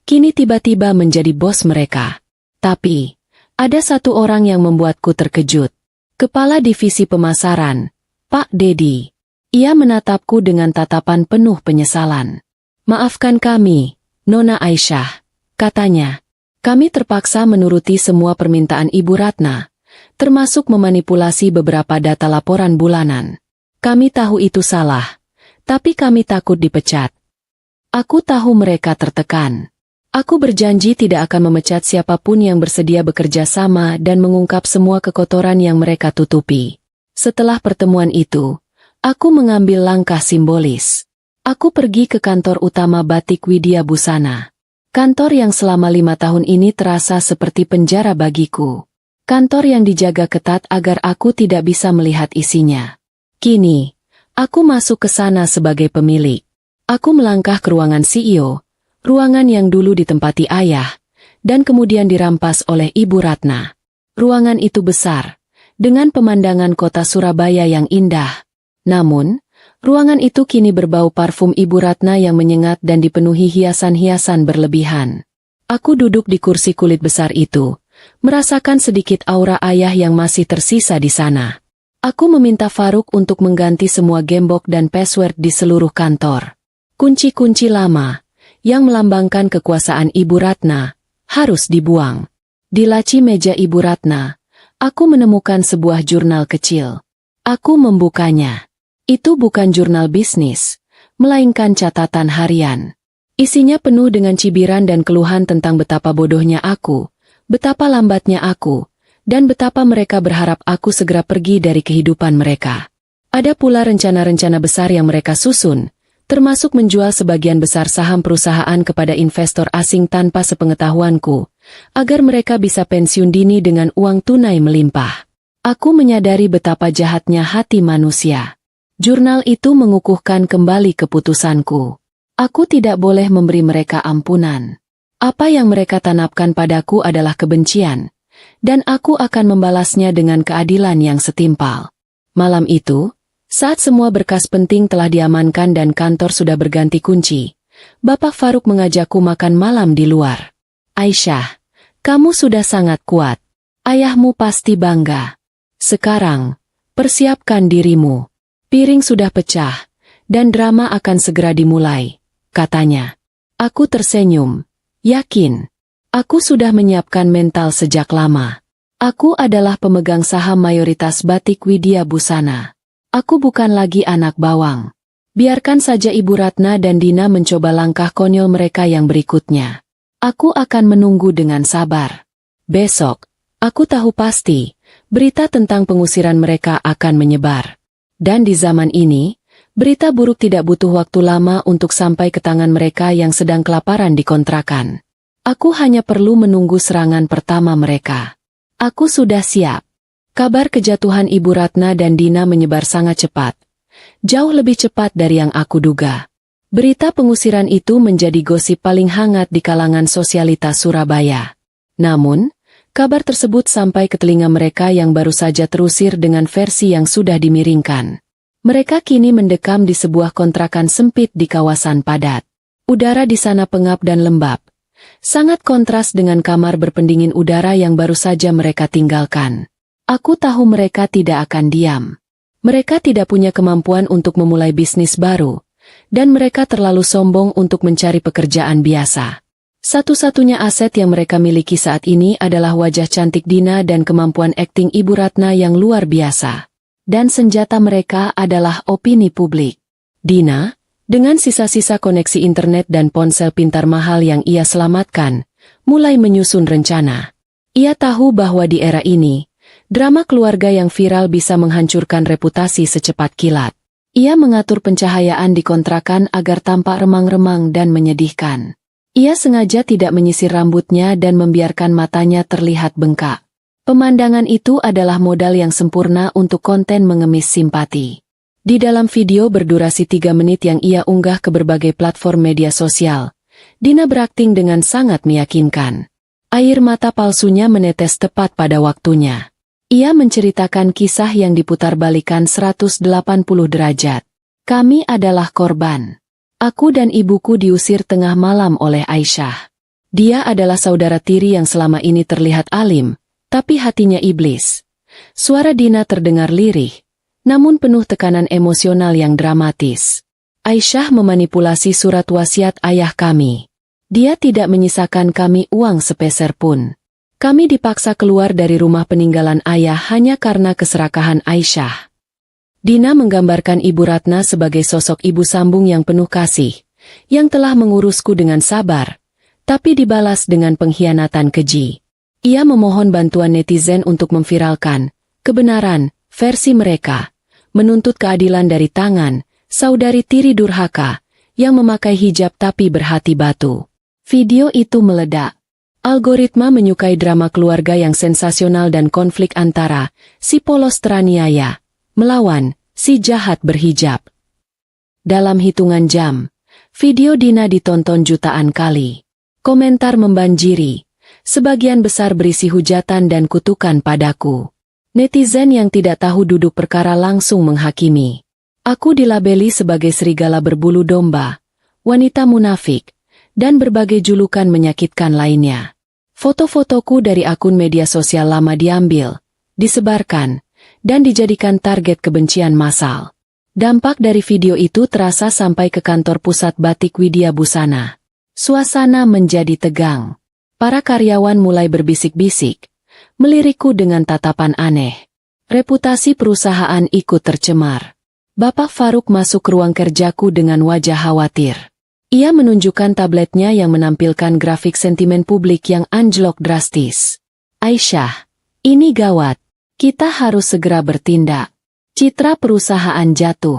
kini tiba-tiba menjadi bos mereka. Tapi, ada satu orang yang membuatku terkejut. Kepala Divisi Pemasaran, Pak Dedi. Ia menatapku dengan tatapan penuh penyesalan. "Maafkan kami, Nona Aisyah," katanya. "Kami terpaksa menuruti semua permintaan Ibu Ratna, termasuk memanipulasi beberapa data laporan bulanan. Kami tahu itu salah, tapi kami takut dipecat." Aku tahu mereka tertekan. Aku berjanji tidak akan memecat siapapun yang bersedia bekerja sama dan mengungkap semua kekotoran yang mereka tutupi. Setelah pertemuan itu, aku mengambil langkah simbolis. Aku pergi ke kantor utama Batik Widya Busana. Kantor yang selama 5 tahun ini terasa seperti penjara bagiku. Kantor yang dijaga ketat agar aku tidak bisa melihat isinya. Kini, aku masuk ke sana sebagai pemilik. Aku melangkah ke ruangan CEO, ruangan yang dulu ditempati ayah, dan kemudian dirampas oleh Ibu Ratna. Ruangan itu besar, dengan pemandangan kota Surabaya yang indah. Namun, ruangan itu kini berbau parfum Ibu Ratna yang menyengat dan dipenuhi hiasan-hiasan berlebihan. Aku duduk di kursi kulit besar itu, merasakan sedikit aura ayah yang masih tersisa di sana. Aku meminta Faruk untuk mengganti semua gembok dan password di seluruh kantor. Kunci-kunci lama, yang melambangkan kekuasaan Ibu Ratna, harus dibuang. Di laci meja Ibu Ratna, aku menemukan sebuah jurnal kecil. Aku membukanya. Itu bukan jurnal bisnis, melainkan catatan harian. Isinya penuh dengan cibiran dan keluhan tentang betapa bodohnya aku, betapa lambatnya aku, dan betapa mereka berharap aku segera pergi dari kehidupan mereka. Ada pula rencana-rencana besar yang mereka susun, termasuk menjual sebagian besar saham perusahaan kepada investor asing tanpa sepengetahuanku, agar mereka bisa pensiun dini dengan uang tunai melimpah. Aku menyadari betapa jahatnya hati manusia. Jurnal itu mengukuhkan kembali keputusanku. Aku tidak boleh memberi mereka ampunan. Apa yang mereka tanamkan padaku adalah kebencian, dan aku akan membalasnya dengan keadilan yang setimpal. Malam itu, saat semua berkas penting telah diamankan dan kantor sudah berganti kunci, Bapak Faruk mengajakku makan malam di luar. "Aisyah, kamu sudah sangat kuat. Ayahmu pasti bangga. Sekarang, persiapkan dirimu. Piring sudah pecah, dan drama akan segera dimulai," katanya. Aku tersenyum. Yakin. Aku sudah menyiapkan mental sejak lama. Aku adalah pemegang saham mayoritas Batik Widya Busana. Aku bukan lagi anak bawang. Biarkan saja Ibu Ratna dan Dina mencoba langkah konyol mereka yang berikutnya. Aku akan menunggu dengan sabar. Besok, aku tahu pasti, berita tentang pengusiran mereka akan menyebar. Dan di zaman ini, berita buruk tidak butuh waktu lama untuk sampai ke tangan mereka yang sedang kelaparan di kontrakan. Aku hanya perlu menunggu serangan pertama mereka. Aku sudah siap. Kabar kejatuhan Ibu Ratna dan Dina menyebar sangat cepat. Jauh lebih cepat dari yang aku duga. Berita pengusiran itu menjadi gosip paling hangat di kalangan sosialitas Surabaya. Namun, kabar tersebut sampai ke telinga mereka yang baru saja terusir dengan versi yang sudah dimiringkan. Mereka kini mendekam di sebuah kontrakan sempit di kawasan padat. Udara di sana pengap dan lembab. Sangat kontras dengan kamar berpendingin udara yang baru saja mereka tinggalkan. Aku tahu mereka tidak akan diam. Mereka tidak punya kemampuan untuk memulai bisnis baru, dan mereka terlalu sombong untuk mencari pekerjaan biasa. Satu-satunya aset yang mereka miliki saat ini adalah wajah cantik Dina dan kemampuan akting Ibu Ratna yang luar biasa. Dan senjata mereka adalah opini publik. Dina Dengan sisa-sisa koneksi internet dan ponsel pintar mahal yang ia selamatkan, mulai menyusun rencana. Ia tahu bahwa di era ini, drama keluarga yang viral bisa menghancurkan reputasi secepat kilat. Ia mengatur pencahayaan di kontrakan agar tampak remang-remang dan menyedihkan. Ia sengaja tidak menyisir rambutnya dan membiarkan matanya terlihat bengkak. Pemandangan itu adalah modal yang sempurna untuk konten mengemis simpati. Di dalam video berdurasi 3 menit yang ia unggah ke berbagai platform media sosial, Dina berakting dengan sangat meyakinkan. Air mata palsunya menetes tepat pada waktunya. Ia menceritakan kisah yang diputarbalikkan 180 derajat. Kami adalah korban. Aku dan ibuku diusir tengah malam oleh Aisyah. Dia adalah saudara tiri yang selama ini terlihat alim, tapi hatinya iblis. Suara Dina terdengar lirih, namun penuh tekanan emosional yang dramatis. Aisyah memanipulasi surat wasiat ayah kami. Dia tidak menyisakan kami uang sepeser pun. Kami dipaksa keluar dari rumah peninggalan ayah hanya karena keserakahan Aisyah. Dina menggambarkan Ibu Ratna sebagai sosok ibu sambung yang penuh kasih, yang telah mengurusku dengan sabar, tapi dibalas dengan pengkhianatan keji. Ia memohon bantuan netizen untuk memviralkan kebenaran versi mereka, menuntut keadilan dari tangan saudari tiri durhaka yang memakai hijab tapi berhati batu. Video itu meledak. Algoritma menyukai drama keluarga yang sensasional dan konflik antara si polos teraniaya melawan si jahat berhijab. Dalam hitungan jam, video Dina ditonton jutaan kali. Komentar membanjiri, sebagian besar berisi hujatan dan kutukan padaku. Netizen yang tidak tahu duduk perkara langsung menghakimi. Aku dilabeli sebagai serigala berbulu domba, wanita munafik, dan berbagai julukan menyakitkan lainnya. Foto-fotoku dari akun media sosial lama diambil, disebarkan, dan dijadikan target kebencian massal. Dampak dari video itu terasa sampai ke kantor pusat Batik Widya Busana. Suasana menjadi tegang. Para karyawan mulai berbisik-bisik, melirikku dengan tatapan aneh. Reputasi perusahaan ikut tercemar. Bapak Faruk masuk ke ruang kerjaku dengan wajah khawatir. Ia menunjukkan tabletnya yang menampilkan grafik sentimen publik yang anjlok drastis. Aisyah, ini gawat. Kita harus segera bertindak. Citra perusahaan jatuh.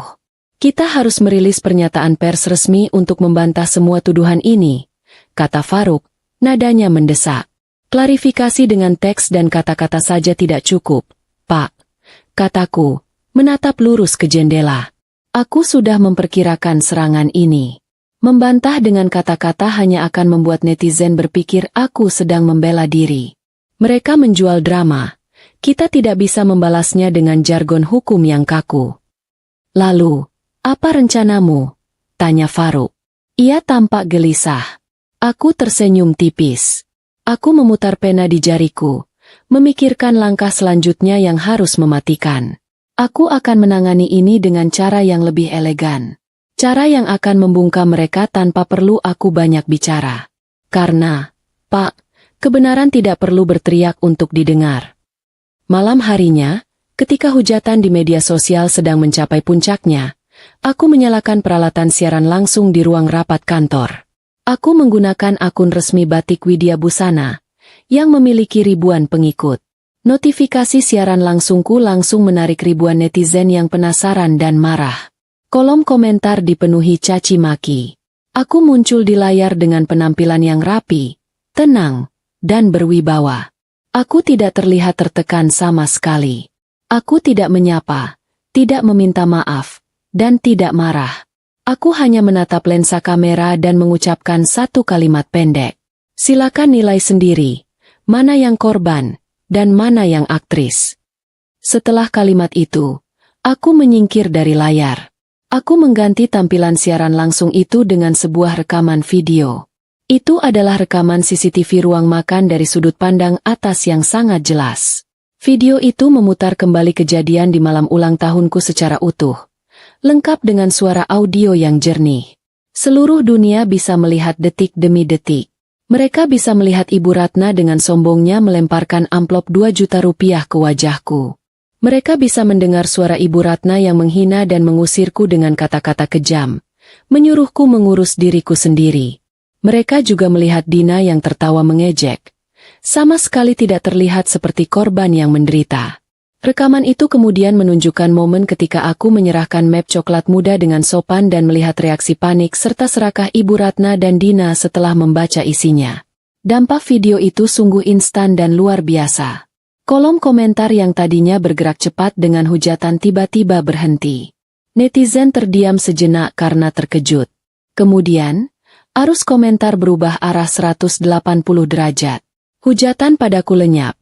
Kita harus merilis pernyataan pers resmi untuk membantah semua tuduhan ini, kata Faruk, nadanya mendesak. Klarifikasi dengan teks dan kata-kata saja tidak cukup, Pak, kataku, menatap lurus ke jendela. Aku sudah memperkirakan serangan ini. Membantah dengan kata-kata hanya akan membuat netizen berpikir aku sedang membela diri. Mereka menjual drama. Kita tidak bisa membalasnya dengan jargon hukum yang kaku. Lalu, apa rencanamu? Tanya Faruk. Ia tampak gelisah. Aku tersenyum tipis. Aku memutar pena di jariku, memikirkan langkah selanjutnya yang harus mematikan. Aku akan menangani ini dengan cara yang lebih elegan. Cara yang akan membungkam mereka tanpa perlu aku banyak bicara. Karena, Pak, kebenaran tidak perlu berteriak untuk didengar. Malam harinya, ketika hujatan di media sosial sedang mencapai puncaknya, aku menyalakan peralatan siaran langsung di ruang rapat kantor. Aku menggunakan akun resmi Batik Widya Busana, yang memiliki ribuan pengikut. Notifikasi siaran langsungku langsung menarik ribuan netizen yang penasaran dan marah. Kolom komentar dipenuhi caci maki. Aku muncul di layar dengan penampilan yang rapi, tenang, dan berwibawa. Aku tidak terlihat tertekan sama sekali. Aku tidak menyapa, tidak meminta maaf, dan tidak marah. Aku hanya menatap lensa kamera dan mengucapkan satu kalimat pendek. Silakan nilai sendiri, mana yang korban, dan mana yang aktris. Setelah kalimat itu, aku menyingkir dari layar. Aku mengganti tampilan siaran langsung itu dengan sebuah rekaman video. Itu adalah rekaman CCTV ruang makan dari sudut pandang atas yang sangat jelas. Video itu memutar kembali kejadian di malam ulang tahunku secara utuh, lengkap dengan suara audio yang jernih. Seluruh dunia bisa melihat detik demi detik. Mereka bisa melihat Ibu Ratna dengan sombongnya melemparkan amplop 2 juta rupiah ke wajahku. Mereka bisa mendengar suara Ibu Ratna yang menghina dan mengusirku dengan kata-kata kejam, menyuruhku mengurus diriku sendiri. Mereka juga melihat Dina yang tertawa mengejek. Sama sekali tidak terlihat seperti korban yang menderita. Rekaman itu kemudian menunjukkan momen ketika aku menyerahkan map coklat muda dengan sopan dan melihat reaksi panik serta serakah Ibu Ratna dan Dina setelah membaca isinya. Dampak video itu sungguh instan dan luar biasa. Kolom komentar yang tadinya bergerak cepat dengan hujatan tiba-tiba berhenti. Netizen terdiam sejenak karena terkejut. Kemudian, arus komentar berubah arah 180 derajat. Hujatan padaku lenyap,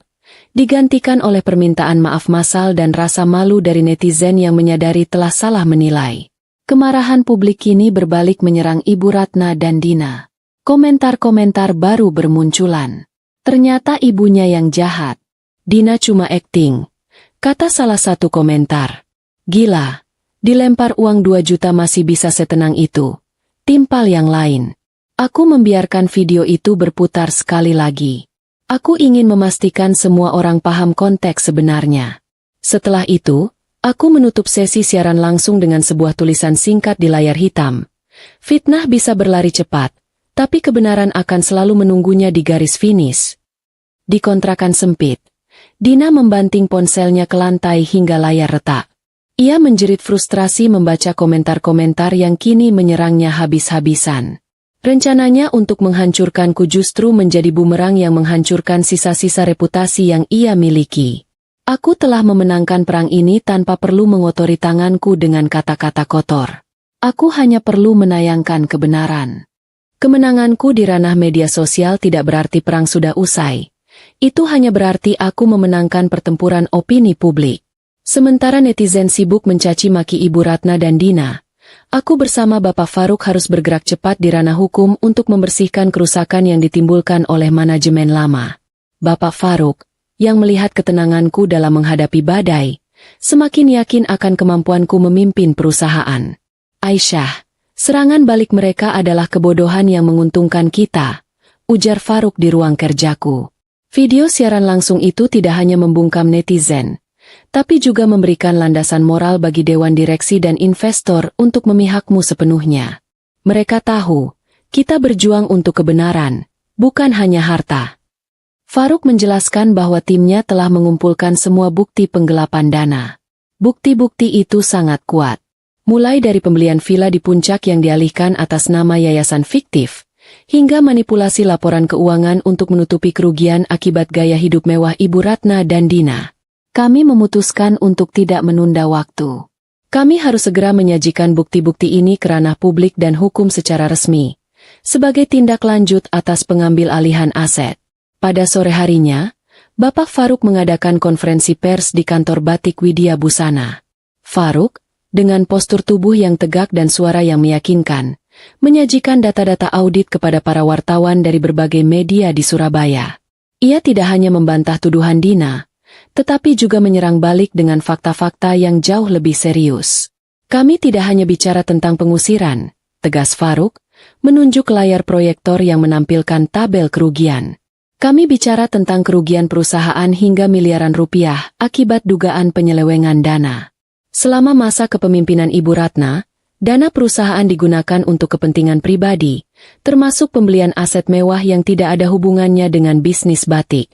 digantikan oleh permintaan maaf massal dan rasa malu dari netizen yang menyadari telah salah menilai. Kemarahan publik kini berbalik menyerang Ibu Ratna dan Dina. Komentar-komentar baru bermunculan. Ternyata ibunya yang jahat. Dina cuma akting, kata salah satu komentar. Gila, dilempar uang 2 juta masih bisa setenang itu. Timpal yang lain. Aku membiarkan video itu berputar sekali lagi. Aku ingin memastikan semua orang paham konteks sebenarnya. Setelah itu, aku menutup sesi siaran langsung dengan sebuah tulisan singkat di layar hitam. Fitnah bisa berlari cepat, tapi kebenaran akan selalu menunggunya di garis finish. Di kontrakan sempit, Dina membanting ponselnya ke lantai hingga layar retak. Ia menjerit frustrasi membaca komentar-komentar yang kini menyerangnya habis-habisan. Rencananya untuk menghancurkanku justru menjadi bumerang yang menghancurkan sisa-sisa reputasi yang ia miliki. Aku telah memenangkan perang ini tanpa perlu mengotori tanganku dengan kata-kata kotor. Aku hanya perlu menayangkan kebenaran. Kemenanganku di ranah media sosial tidak berarti perang sudah usai. Itu hanya berarti aku memenangkan pertempuran opini publik. Sementara netizen sibuk mencaci maki Ibu Ratna dan Dina, aku bersama Bapak Faruk harus bergerak cepat di ranah hukum untuk membersihkan kerusakan yang ditimbulkan oleh manajemen lama. Bapak Faruk, yang melihat ketenanganku dalam menghadapi badai, semakin yakin akan kemampuanku memimpin perusahaan. Aisyah, serangan balik mereka adalah kebodohan yang menguntungkan kita, ujar Faruk di ruang kerjaku. Video siaran langsung itu tidak hanya membungkam netizen, tapi juga memberikan landasan moral bagi dewan direksi dan investor untuk memihakmu sepenuhnya. Mereka tahu, kita berjuang untuk kebenaran, bukan hanya harta. Faruk menjelaskan bahwa timnya telah mengumpulkan semua bukti penggelapan dana. Bukti-bukti itu sangat kuat. Mulai dari pembelian villa di puncak yang dialihkan atas nama yayasan fiktif, hingga manipulasi laporan keuangan untuk menutupi kerugian akibat gaya hidup mewah Ibu Ratna dan Dina. Kami memutuskan untuk tidak menunda waktu. Kami harus segera menyajikan bukti-bukti ini ke ranah publik dan hukum secara resmi, sebagai tindak lanjut atas pengambil alihan aset. Pada sore harinya, Bapak Faruk mengadakan konferensi pers di kantor Batik Widya Busana. Faruk, dengan postur tubuh yang tegak dan suara yang meyakinkan, menyajikan data-data audit kepada para wartawan dari berbagai media di Surabaya. Ia tidak hanya membantah tuduhan Dina, tetapi juga menyerang balik dengan fakta-fakta yang jauh lebih serius. Kami tidak hanya bicara tentang pengusiran, tegas Faruk, menunjuk layar proyektor yang menampilkan tabel kerugian. Kami bicara tentang kerugian perusahaan hingga miliaran rupiah akibat dugaan penyelewengan dana. Selama masa kepemimpinan Ibu Ratna, dana perusahaan digunakan untuk kepentingan pribadi, termasuk pembelian aset mewah yang tidak ada hubungannya dengan bisnis batik.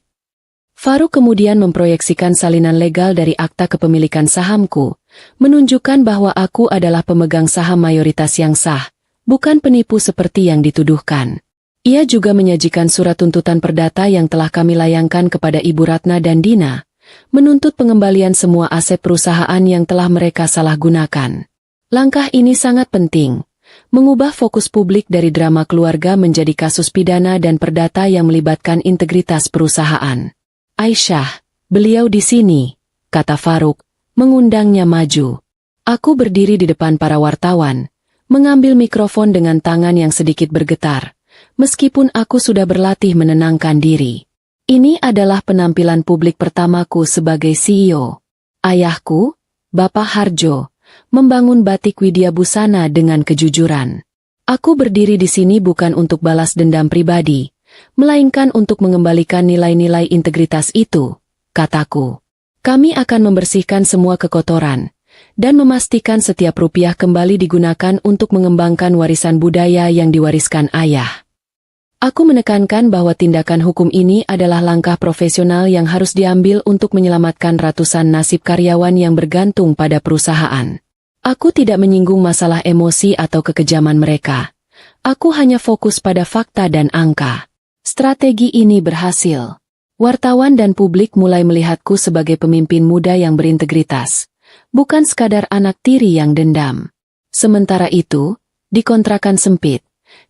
Faruk kemudian memproyeksikan salinan legal dari akta kepemilikan sahamku, menunjukkan bahwa aku adalah pemegang saham mayoritas yang sah, bukan penipu seperti yang dituduhkan. Ia juga menyajikan surat tuntutan perdata yang telah kami layangkan kepada Ibu Ratna dan Dina, menuntut pengembalian semua aset perusahaan yang telah mereka salahgunakan. Langkah ini sangat penting, mengubah fokus publik dari drama keluarga menjadi kasus pidana dan perdata yang melibatkan integritas perusahaan. Aisyah, beliau di sini, kata Faruk, mengundangnya maju. Aku berdiri di depan para wartawan, mengambil mikrofon dengan tangan yang sedikit bergetar, meskipun aku sudah berlatih menenangkan diri. Ini adalah penampilan publik pertamaku sebagai CEO. Ayahku, Bapak Harjo, membangun Batik Widya Busana dengan kejujuran. Aku berdiri di sini bukan untuk balas dendam pribadi, melainkan untuk mengembalikan nilai-nilai integritas itu, kataku. Kami akan membersihkan semua kekotoran, dan memastikan setiap rupiah kembali digunakan untuk mengembangkan warisan budaya yang diwariskan ayah. Aku menekankan bahwa tindakan hukum ini adalah langkah profesional yang harus diambil untuk menyelamatkan ratusan nasib karyawan yang bergantung pada perusahaan. Aku tidak menyinggung masalah emosi atau kekejaman mereka. Aku hanya fokus pada fakta dan angka. Strategi ini berhasil. Wartawan dan publik mulai melihatku sebagai pemimpin muda yang berintegritas, bukan sekadar anak tiri yang dendam. Sementara itu, di kontrakan sempit,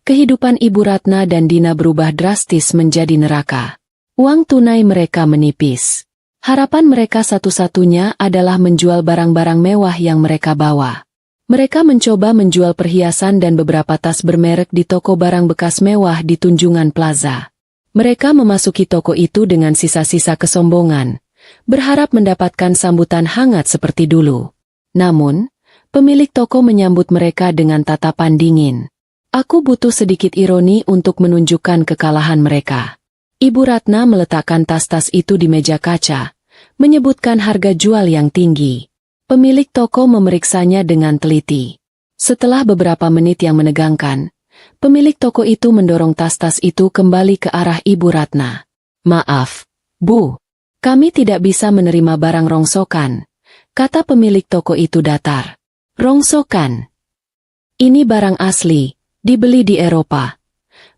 kehidupan Ibu Ratna dan Dina berubah drastis menjadi neraka. Uang tunai mereka menipis. Harapan mereka satu-satunya adalah menjual barang-barang mewah yang mereka bawa. Mereka mencoba menjual perhiasan dan beberapa tas bermerek di toko barang bekas mewah di Tunjungan Plaza. Mereka memasuki toko itu dengan sisa-sisa kesombongan, berharap mendapatkan sambutan hangat seperti dulu. Namun, pemilik toko menyambut mereka dengan tatapan dingin. Aku butuh sedikit ironi untuk menunjukkan kekalahan mereka. Ibu Ratna meletakkan tas-tas itu di meja kaca, menyebutkan harga jual yang tinggi. Pemilik toko memeriksanya dengan teliti. Setelah beberapa menit yang menegangkan, pemilik toko itu mendorong tas-tas itu kembali ke arah Ibu Ratna. "Maaf, Bu. Kami tidak bisa menerima barang rongsokan," kata pemilik toko itu datar. "Rongsokan? Ini barang asli, dibeli di Eropa,"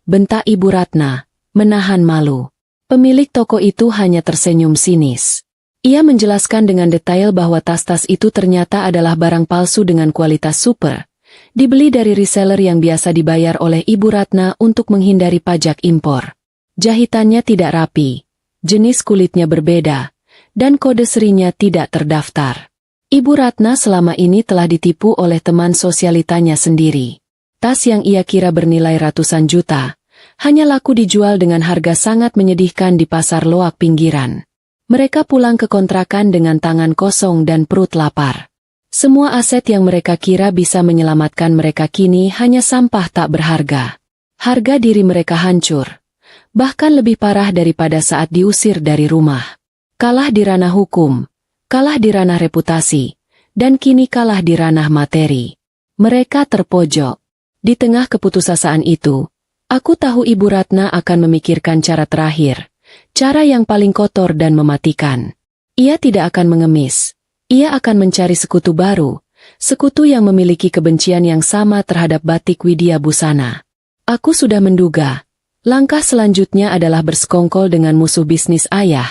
bentak Ibu Ratna, menahan malu. Pemilik toko itu hanya tersenyum sinis. Ia menjelaskan dengan detail bahwa tas-tas itu ternyata adalah barang palsu dengan kualitas super, dibeli dari reseller yang biasa dibayar oleh Ibu Ratna untuk menghindari pajak impor. Jahitannya tidak rapi, jenis kulitnya berbeda, dan kode serinya tidak terdaftar. Ibu Ratna selama ini telah ditipu oleh teman sosialitanya sendiri. Tas yang ia kira bernilai ratusan juta, hanya laku dijual dengan harga sangat menyedihkan di pasar loak pinggiran. Mereka pulang ke kontrakan dengan tangan kosong dan perut lapar. Semua aset yang mereka kira bisa menyelamatkan mereka kini hanya sampah tak berharga. Harga diri mereka hancur. Bahkan lebih parah daripada saat diusir dari rumah. Kalah di ranah hukum, kalah di ranah reputasi, dan kini kalah di ranah materi. Mereka terpojok. Di tengah keputusasaan itu, aku tahu Ibu Ratna akan memikirkan cara terakhir. Cara yang paling kotor dan mematikan. Ia tidak akan mengemis. Ia akan mencari sekutu baru, sekutu yang memiliki kebencian yang sama terhadap batik Widya Busana. Aku sudah menduga, langkah selanjutnya adalah bersekongkol dengan musuh bisnis ayah,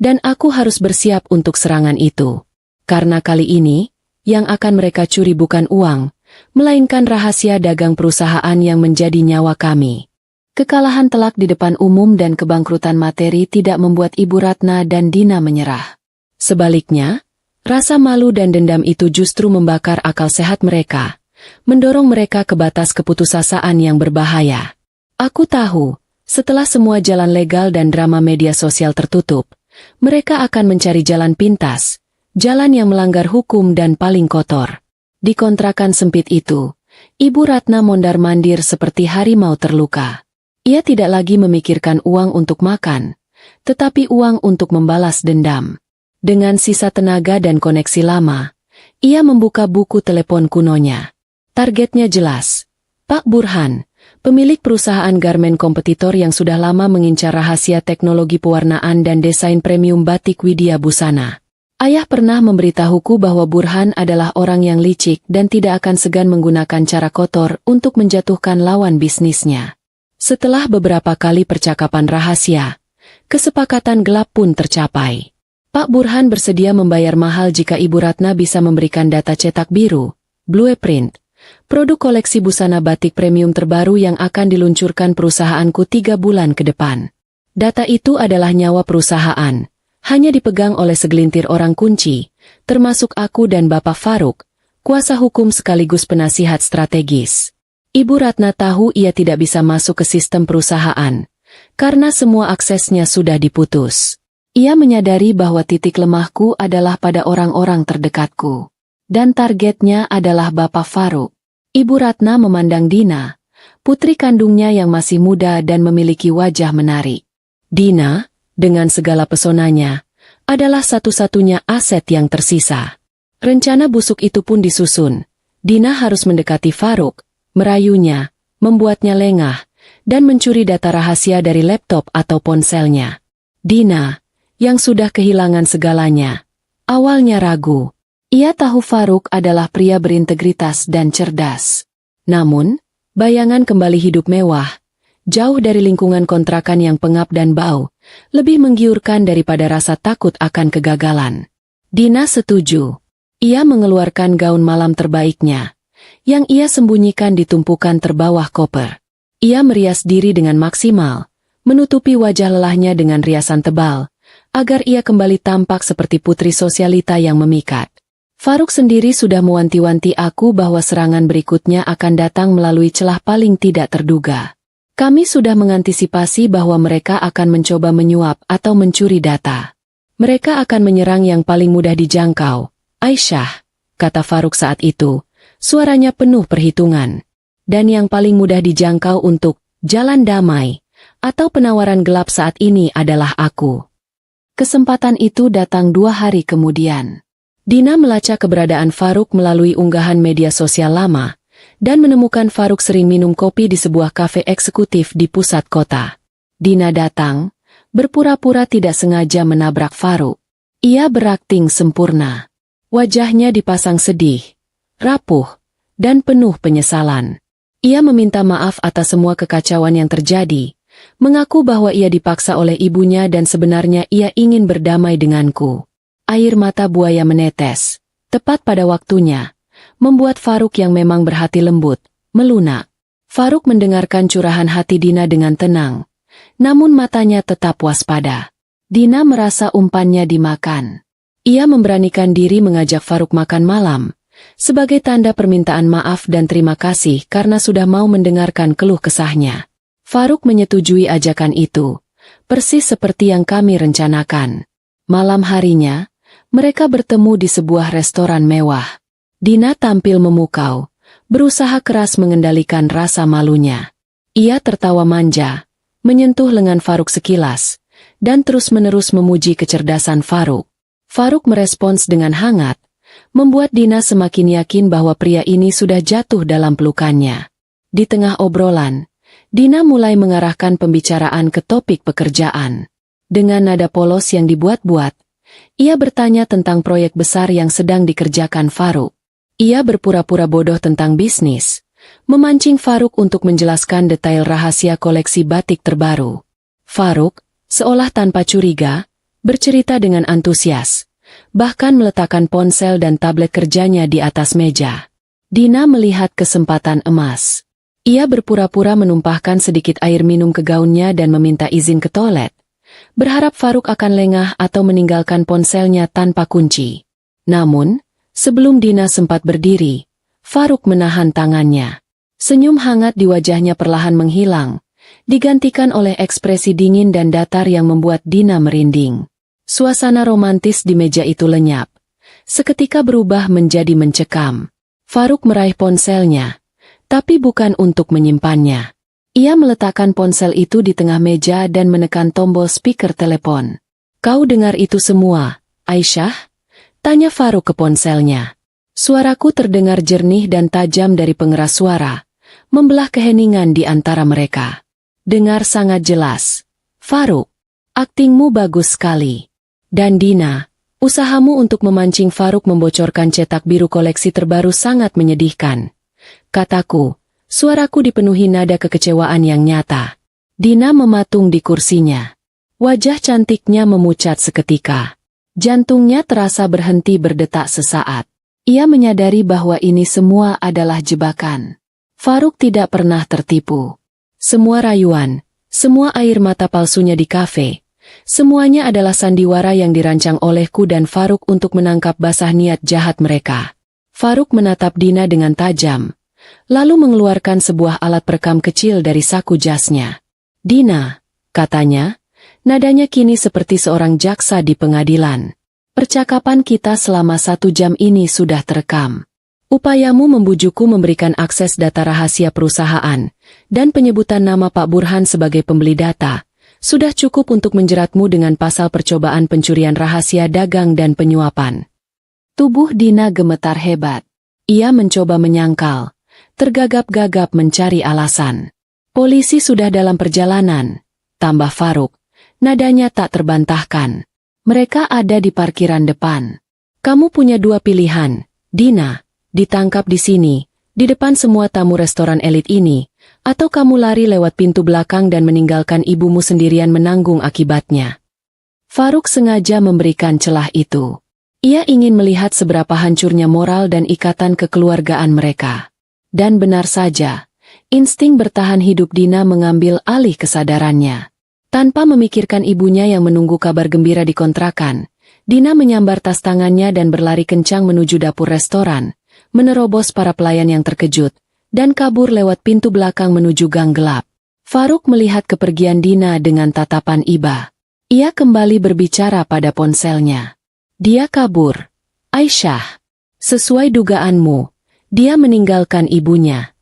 dan aku harus bersiap untuk serangan itu. Karena kali ini, yang akan mereka curi bukan uang, melainkan rahasia dagang perusahaan yang menjadi nyawa kami. Kekalahan telak di depan umum dan kebangkrutan materi tidak membuat Ibu Ratna dan Dina menyerah. Sebaliknya, rasa malu dan dendam itu justru membakar akal sehat mereka, mendorong mereka ke batas keputusasaan yang berbahaya. Aku tahu, setelah semua jalan legal dan drama media sosial tertutup, mereka akan mencari jalan pintas, jalan yang melanggar hukum dan paling kotor. Di kontrakan sempit itu, Ibu Ratna mondar-mandir seperti harimau terluka. Ia tidak lagi memikirkan uang untuk makan, tetapi uang untuk membalas dendam. Dengan sisa tenaga dan koneksi lama, ia membuka buku telepon kunonya. Targetnya jelas. Pak Burhan, pemilik perusahaan garmen kompetitor yang sudah lama mengincar rahasia teknologi pewarnaan dan desain premium batik Widya Busana. Ayah pernah memberitahuku bahwa Burhan adalah orang yang licik dan tidak akan segan menggunakan cara kotor untuk menjatuhkan lawan bisnisnya. Setelah beberapa kali percakapan rahasia, kesepakatan gelap pun tercapai. Pak Burhan bersedia membayar mahal jika Ibu Ratna bisa memberikan data cetak biru, blueprint, produk koleksi busana batik premium terbaru yang akan diluncurkan perusahaanku 3 bulan ke depan. Data itu adalah nyawa perusahaan, hanya dipegang oleh segelintir orang kunci, termasuk aku dan Bapak Faruk, kuasa hukum sekaligus penasihat strategis. Ibu Ratna tahu ia tidak bisa masuk ke sistem perusahaan, karena semua aksesnya sudah diputus. Ia menyadari bahwa titik lemahku adalah pada orang-orang terdekatku. Dan targetnya adalah Bapak Faruk. Ibu Ratna memandang Dina, putri kandungnya yang masih muda dan memiliki wajah menarik. Dina, dengan segala pesonanya, adalah satu-satunya aset yang tersisa. Rencana busuk itu pun disusun. Dina harus mendekati Faruk, merayunya, membuatnya lengah, dan mencuri data rahasia dari laptop atau ponselnya. Dina, yang sudah kehilangan segalanya, awalnya ragu. Ia tahu Faruk adalah pria berintegritas dan cerdas. Namun, bayangan kembali hidup mewah, jauh dari lingkungan kontrakan yang pengap dan bau, lebih menggiurkan daripada rasa takut akan kegagalan. Dina setuju. Ia mengeluarkan gaun malam terbaiknya, yang ia sembunyikan di tumpukan terbawah koper. Ia merias diri dengan maksimal, menutupi wajah lelahnya dengan riasan tebal, agar ia kembali tampak seperti putri sosialita yang memikat. Faruk sendiri sudah mewanti-wanti aku bahwa serangan berikutnya akan datang melalui celah paling tidak terduga. Kami sudah mengantisipasi bahwa mereka akan mencoba menyuap atau mencuri data. Mereka akan menyerang yang paling mudah dijangkau. Aisyah, kata Faruk saat itu, suaranya penuh perhitungan. Dan yang paling mudah dijangkau untuk jalan damai atau penawaran gelap saat ini adalah aku. Kesempatan itu datang 2 hari kemudian. Dina melacak keberadaan Faruk melalui unggahan media sosial lama, dan menemukan Faruk sering minum kopi di sebuah kafe eksekutif di pusat kota. Dina datang, berpura-pura tidak sengaja menabrak Faruk. Ia berakting sempurna. Wajahnya dipasang sedih, rapuh, dan penuh penyesalan. Ia meminta maaf atas semua kekacauan yang terjadi, mengaku bahwa ia dipaksa oleh ibunya dan sebenarnya ia ingin berdamai denganku. Air mata buaya menetes, tepat pada waktunya, membuat Faruk yang memang berhati lembut, melunak. Faruk mendengarkan curahan hati Dina dengan tenang, namun matanya tetap waspada. Dina merasa umpannya dimakan. Ia memberanikan diri mengajak Faruk makan malam, sebagai tanda permintaan maaf dan terima kasih karena sudah mau mendengarkan keluh kesahnya. Faruk menyetujui ajakan itu, persis seperti yang kami rencanakan. Malam harinya, mereka bertemu di sebuah restoran mewah. Dina tampil memukau, berusaha keras mengendalikan rasa malunya. Ia tertawa manja, menyentuh lengan Faruk sekilas, dan terus-menerus memuji kecerdasan Faruk. Faruk merespons dengan hangat, membuat Dina semakin yakin bahwa pria ini sudah jatuh dalam pelukannya. Di tengah obrolan, Dina mulai mengarahkan pembicaraan ke topik pekerjaan. Dengan nada polos yang dibuat-buat, ia bertanya tentang proyek besar yang sedang dikerjakan Faruk. Ia berpura-pura bodoh tentang bisnis, memancing Faruk untuk menjelaskan detail rahasia koleksi batik terbaru. Faruk, seolah tanpa curiga, bercerita dengan antusias, bahkan meletakkan ponsel dan tablet kerjanya di atas meja. Dina melihat kesempatan emas. Ia berpura-pura menumpahkan sedikit air minum ke gaunnya dan meminta izin ke toilet, berharap Faruk akan lengah atau meninggalkan ponselnya tanpa kunci. Namun, sebelum Dina sempat berdiri, Faruk menahan tangannya. Senyum hangat di wajahnya perlahan menghilang, digantikan oleh ekspresi dingin dan datar yang membuat Dina merinding. Suasana romantis di meja itu lenyap, seketika berubah menjadi mencekam. Faruk meraih ponselnya, tapi bukan untuk menyimpannya. Ia meletakkan ponsel itu di tengah meja dan menekan tombol speaker telepon. "Kau dengar itu semua, Aisyah?" tanya Faruk ke ponselnya. Suaraku terdengar jernih dan tajam dari pengeras suara, membelah keheningan di antara mereka. "Dengar sangat jelas. Faruk, aktingmu bagus sekali. Dan Dina, usahamu untuk memancing Faruk membocorkan cetak biru koleksi terbaru sangat menyedihkan," kataku. Suaraku dipenuhi nada kekecewaan yang nyata. Dina mematung di kursinya. Wajah cantiknya memucat seketika. Jantungnya terasa berhenti berdetak sesaat. Ia menyadari bahwa ini semua adalah jebakan. Faruk tidak pernah tertipu. Semua rayuan, semua air mata palsunya di kafe, semuanya adalah sandiwara yang dirancang olehku dan Faruk untuk menangkap basah niat jahat mereka. Faruk menatap Dina dengan tajam, lalu mengeluarkan sebuah alat perekam kecil dari saku jasnya. "Dina," katanya, nadanya kini seperti seorang jaksa di pengadilan. "Percakapan kita selama 1 jam ini sudah terekam. Upayamu membujukku memberikan akses data rahasia perusahaan, dan penyebutan nama Pak Burhan sebagai pembeli data, sudah cukup untuk menjeratmu dengan pasal percobaan pencurian rahasia dagang dan penyuapan. Tubuh Dina gemetar hebat. Ia mencoba menyangkal, tergagap-gagap mencari alasan. Polisi sudah dalam perjalanan, tambah Faruk. Nadanya tak terbantahkan. Mereka ada di parkiran depan. Kamu punya dua pilihan, Dina, ditangkap di sini, di depan semua tamu restoran elit ini, atau kamu lari lewat pintu belakang dan meninggalkan ibumu sendirian menanggung akibatnya. Faruk sengaja memberikan celah itu. Ia ingin melihat seberapa hancurnya moral dan ikatan kekeluargaan mereka. Dan benar saja, insting bertahan hidup Dina mengambil alih kesadarannya. Tanpa memikirkan ibunya yang menunggu kabar gembira di kontrakan, Dina menyambar tas tangannya dan berlari kencang menuju dapur restoran, menerobos para pelayan yang terkejut, dan kabur lewat pintu belakang menuju gang gelap. Faruk melihat kepergian Dina dengan tatapan iba. Ia kembali berbicara pada ponselnya. Dia kabur. Aisyah. Sesuai dugaanmu, dia meninggalkan ibunya.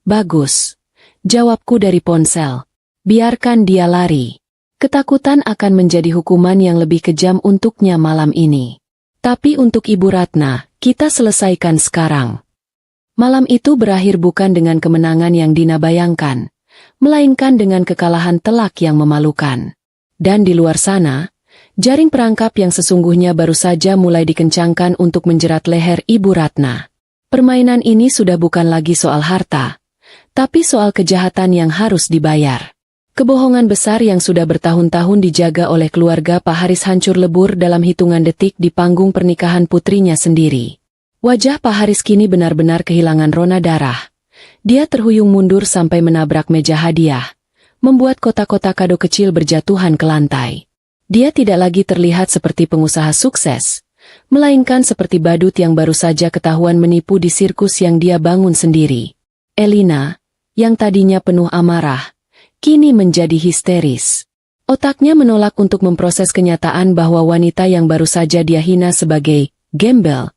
Bagus. Jawabku dari ponsel. Biarkan dia lari. Ketakutan akan menjadi hukuman yang lebih kejam untuknya malam ini. Tapi untuk Ibu Ratna, kita selesaikan sekarang. Malam itu berakhir bukan dengan kemenangan yang Dina bayangkan, melainkan dengan kekalahan telak yang memalukan. Dan di luar sana, jaring perangkap yang sesungguhnya baru saja mulai dikencangkan untuk menjerat leher Ibu Ratna. Permainan ini sudah bukan lagi soal harta, tapi soal kejahatan yang harus dibayar. Kebohongan besar yang sudah bertahun-tahun dijaga oleh keluarga Pak Haris hancur lebur dalam hitungan detik di panggung pernikahan putrinya sendiri. Wajah Pak Haris kini benar-benar kehilangan rona darah. Dia terhuyung mundur sampai menabrak meja hadiah, membuat kotak-kotak kado kecil berjatuhan ke lantai. Dia tidak lagi terlihat seperti pengusaha sukses, melainkan seperti badut yang baru saja ketahuan menipu di sirkus yang dia bangun sendiri. Elina, yang tadinya penuh amarah, kini menjadi histeris. Otaknya menolak untuk memproses kenyataan bahwa wanita yang baru saja dia hina sebagai gembel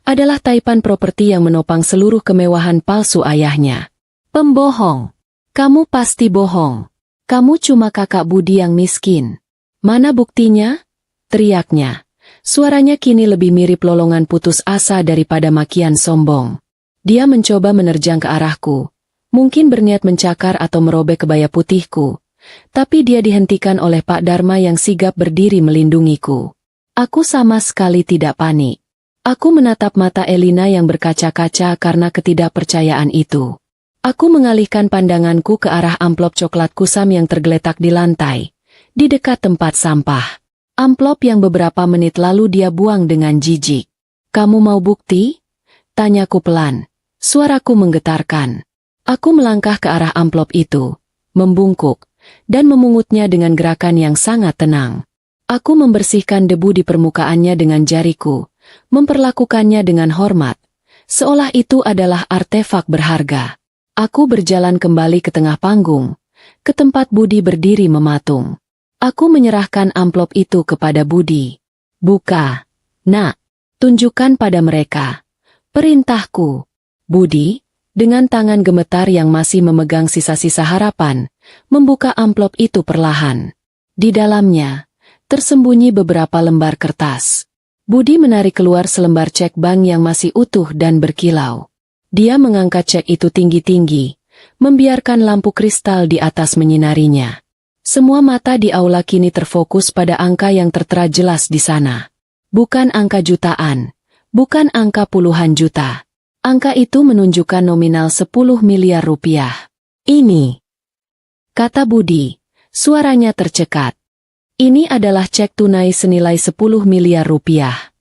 adalah taipan properti yang menopang seluruh kemewahan palsu ayahnya. Pembohong. Kamu pasti bohong. Kamu cuma kakak budi yang miskin. Mana buktinya? Teriaknya. Suaranya kini lebih mirip lolongan putus asa daripada makian sombong. Dia mencoba menerjang ke arahku. Mungkin berniat mencakar atau merobek kebaya putihku. Tapi dia dihentikan oleh Pak Dharma yang sigap berdiri melindungiku. Aku sama sekali tidak panik. Aku menatap mata Elina yang berkaca-kaca karena ketidakpercayaan itu. Aku mengalihkan pandanganku ke arah amplop coklat kusam yang tergeletak di lantai, di dekat tempat sampah. Amplop yang beberapa menit lalu dia buang dengan jijik. Kamu mau bukti? Tanyaku pelan. Suaraku menggetarkan. Aku melangkah ke arah amplop itu, membungkuk, dan memungutnya dengan gerakan yang sangat tenang. Aku membersihkan debu di permukaannya dengan jariku, memperlakukannya dengan hormat, seolah itu adalah artefak berharga. Aku berjalan kembali ke tengah panggung, ke tempat Budi berdiri mematung. Aku menyerahkan amplop itu kepada Budi. Buka, nak, tunjukkan pada mereka. Perintahku. Budi, dengan tangan gemetar yang masih memegang sisa-sisa harapan, membuka amplop itu perlahan. Di dalamnya, tersembunyi beberapa lembar kertas. Budi menarik keluar selembar cek bank yang masih utuh dan berkilau. Dia mengangkat cek itu tinggi-tinggi, membiarkan lampu kristal di atas menyinarinya. Semua mata di aula kini terfokus pada angka yang tertera jelas di sana. Bukan angka jutaan, bukan angka puluhan juta. Angka itu menunjukkan nominal 10 miliar rupiah. Ini, kata Budi, suaranya tercekat. Ini adalah cek tunai senilai 10 miliar rupiah.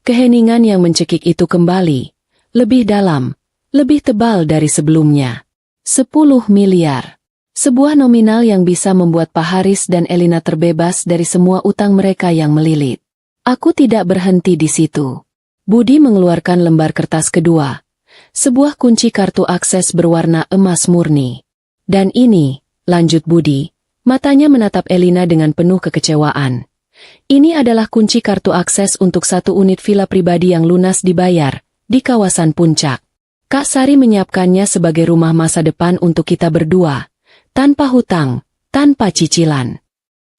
Keheningan yang mencekik itu kembali, lebih dalam, lebih tebal dari sebelumnya. 10 miliar. Sebuah nominal yang bisa membuat Pak Haris dan Elina terbebas dari semua utang mereka yang melilit. Aku tidak berhenti di situ. Budi mengeluarkan lembar kertas kedua. Sebuah kunci kartu akses berwarna emas murni. Dan ini, lanjut Budi, matanya menatap Elina dengan penuh kekecewaan. Ini adalah kunci kartu akses untuk 1 unit villa pribadi yang lunas dibayar, di kawasan Puncak. Kak Sari menyiapkannya sebagai rumah masa depan untuk kita berdua. Tanpa hutang, tanpa cicilan.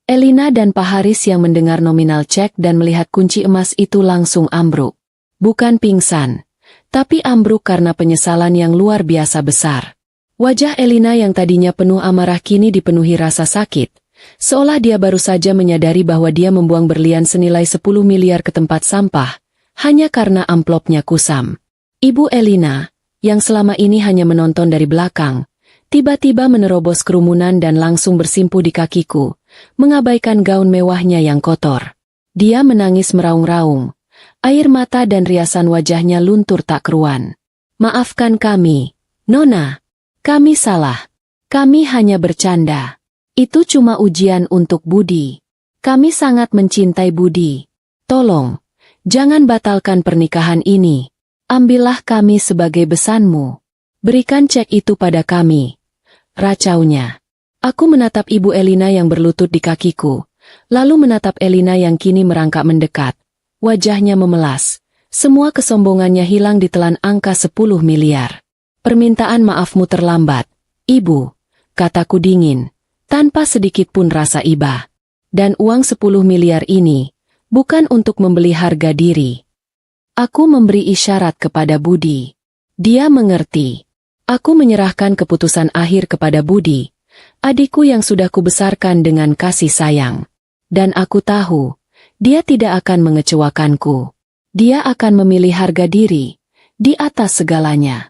Elina dan Pak Haris yang mendengar nominal cek dan melihat kunci emas itu langsung ambruk. Bukan pingsan, tapi ambruk karena penyesalan yang luar biasa besar. Wajah Elina yang tadinya penuh amarah kini dipenuhi rasa sakit, seolah dia baru saja menyadari bahwa dia membuang berlian senilai 10 miliar ke tempat sampah, hanya karena amplopnya kusam. Ibu Elina, yang selama ini hanya menonton dari belakang, tiba-tiba menerobos kerumunan dan langsung bersimpuh di kakiku, mengabaikan gaun mewahnya yang kotor. Dia menangis meraung-raung. Air mata dan riasan wajahnya luntur tak keruan. Maafkan kami, Nona. Kami salah. Kami hanya bercanda. Itu cuma ujian untuk Budi. Kami sangat mencintai Budi. Tolong, jangan batalkan pernikahan ini. Ambillah kami sebagai besanmu. Berikan cek itu pada kami. Racaunya. Aku menatap Ibu Elina yang berlutut di kakiku, lalu menatap Elina yang kini merangkak mendekat. Wajahnya memelas. Semua kesombongannya hilang ditelan angka 10 miliar. Permintaan maafmu terlambat, Ibu, kataku dingin, tanpa sedikit pun rasa iba. Dan uang 10 miliar ini, bukan untuk membeli harga diri. Aku memberi isyarat kepada Budi. Dia mengerti. Aku menyerahkan keputusan akhir kepada Budi, adikku yang sudah kubesarkan dengan kasih sayang. Dan aku tahu, dia tidak akan mengecewakanku. Dia akan memilih harga diri di atas segalanya.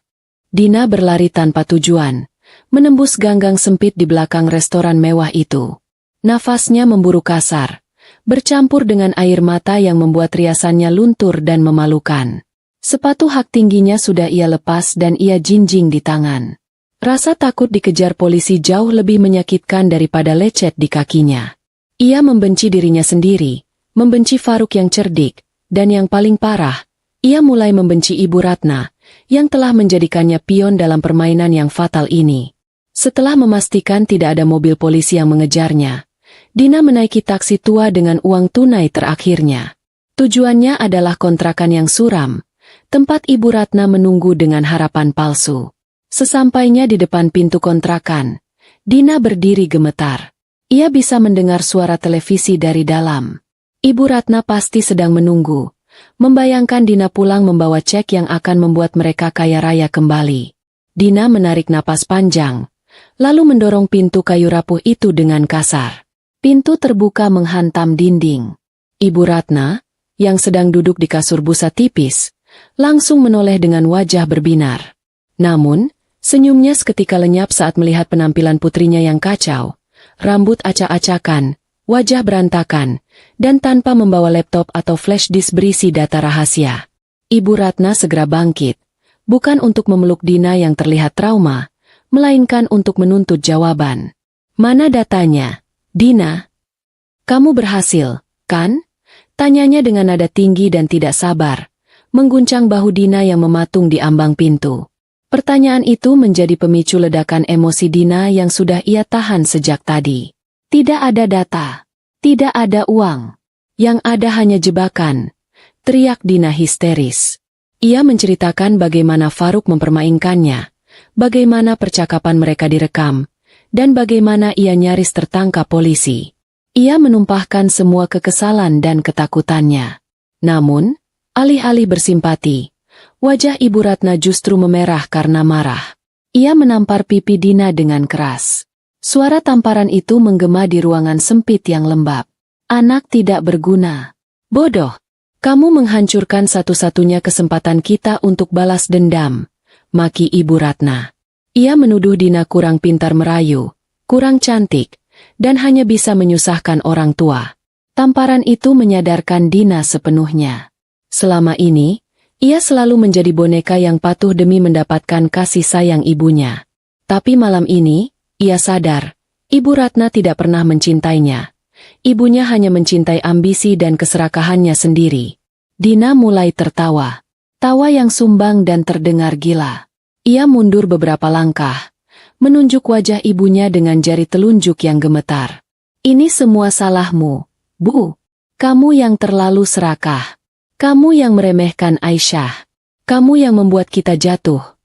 Dina berlari tanpa tujuan, menembus ganggang sempit di belakang restoran mewah itu. Nafasnya memburu kasar, bercampur dengan air mata yang membuat riasannya luntur dan memalukan. Sepatu hak tingginya sudah ia lepas dan ia jinjing di tangan. Rasa takut dikejar polisi jauh lebih menyakitkan daripada lecet di kakinya. Ia membenci dirinya sendiri. Membenci Faruk yang cerdik, dan yang paling parah, ia mulai membenci Ibu Ratna, yang telah menjadikannya pion dalam permainan yang fatal ini. Setelah memastikan tidak ada mobil polisi yang mengejarnya, Dina menaiki taksi tua dengan uang tunai terakhirnya. Tujuannya adalah kontrakan yang suram, tempat Ibu Ratna menunggu dengan harapan palsu. Sesampainya di depan pintu kontrakan, Dina berdiri gemetar. Ia bisa mendengar suara televisi dari dalam. Ibu Ratna pasti sedang menunggu, membayangkan Dina pulang membawa cek yang akan membuat mereka kaya raya kembali. Dina menarik napas panjang, lalu mendorong pintu kayu rapuh itu dengan kasar. Pintu terbuka menghantam dinding. Ibu Ratna, yang sedang duduk di kasur busa tipis, langsung menoleh dengan wajah berbinar. Namun, senyumnya seketika lenyap saat melihat penampilan putrinya yang kacau, rambut acak-acakan, wajah berantakan, dan tanpa membawa laptop atau flash disk berisi data rahasia. Ibu Ratna segera bangkit, bukan untuk memeluk Dina yang terlihat trauma, melainkan untuk menuntut jawaban. Mana datanya, Dina? Kamu berhasil, kan? Tanyanya dengan nada tinggi dan tidak sabar, mengguncang bahu Dina yang mematung di ambang pintu. Pertanyaan itu menjadi pemicu ledakan emosi Dina yang sudah ia tahan sejak tadi. Tidak ada data. Tidak ada uang. Yang ada hanya jebakan. Teriak Dina histeris. Ia menceritakan bagaimana Faruk mempermainkannya, bagaimana percakapan mereka direkam, dan bagaimana ia nyaris tertangkap polisi. Ia menumpahkan semua kekesalan dan ketakutannya. Namun, alih-alih bersimpati, wajah Ibu Ratna justru memerah karena marah. Ia menampar pipi Dina dengan keras. Suara tamparan itu menggema di ruangan sempit yang lembab. Anak tidak berguna. Bodoh. Kamu menghancurkan satu-satunya kesempatan kita untuk balas dendam, maki Ibu Ratna. Ia menuduh Dina kurang pintar merayu, kurang cantik, dan hanya bisa menyusahkan orang tua. Tamparan itu menyadarkan Dina sepenuhnya. Selama ini, ia selalu menjadi boneka yang patuh demi mendapatkan kasih sayang ibunya. Tapi malam ini, ia sadar, Ibu Ratna tidak pernah mencintainya. Ibunya hanya mencintai ambisi dan keserakahannya sendiri. Dina mulai tertawa. Tawa yang sumbang dan terdengar gila. Ia mundur beberapa langkah, menunjuk wajah ibunya dengan jari telunjuk yang gemetar. Ini semua salahmu, Bu. Kamu yang terlalu serakah. Kamu yang meremehkan Aisyah. Kamu yang membuat kita jatuh.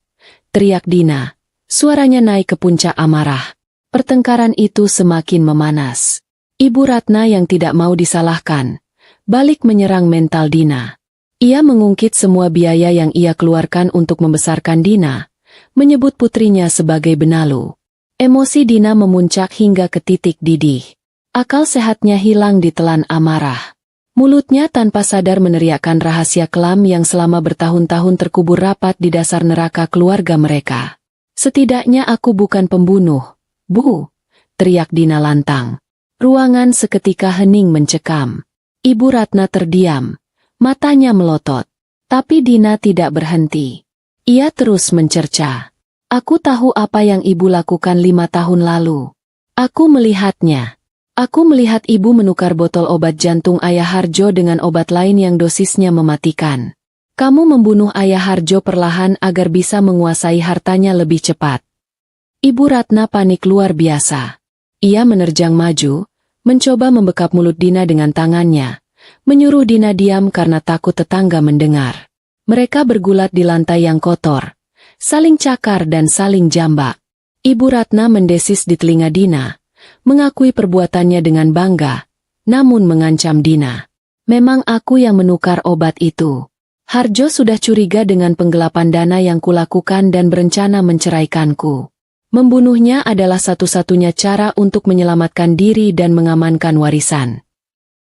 Teriak Dina. Suaranya naik ke puncak amarah. Pertengkaran itu semakin memanas. Ibu Ratna yang tidak mau disalahkan, balik menyerang mental Dina. Ia mengungkit semua biaya yang ia keluarkan untuk membesarkan Dina, menyebut putrinya sebagai benalu. Emosi Dina memuncak hingga ke titik didih. Akal sehatnya hilang ditelan amarah. Mulutnya tanpa sadar meneriakkan rahasia kelam yang selama bertahun-tahun terkubur rapat di dasar neraka keluarga mereka. Setidaknya aku bukan pembunuh, Bu, teriak Dina lantang. Ruangan seketika hening mencekam. Ibu Ratna terdiam, matanya melotot. Tapi Dina tidak berhenti. Ia terus mencerca. Aku tahu apa yang ibu lakukan 5 tahun lalu. Aku melihatnya. Aku melihat ibu menukar botol obat jantung Ayah Harjo dengan obat lain yang dosisnya mematikan. Kamu membunuh Ayah Harjo perlahan agar bisa menguasai hartanya lebih cepat. Ibu Ratna panik luar biasa. Ia menerjang maju, mencoba membekap mulut Dina dengan tangannya, menyuruh Dina diam karena takut tetangga mendengar. Mereka bergulat di lantai yang kotor, saling cakar dan saling jambak. Ibu Ratna mendesis di telinga Dina, mengakui perbuatannya dengan bangga, namun mengancam Dina. Memang aku yang menukar obat itu. Harjo sudah curiga dengan penggelapan dana yang kulakukan dan berencana menceraikanku. Membunuhnya adalah satu-satunya cara untuk menyelamatkan diri dan mengamankan warisan.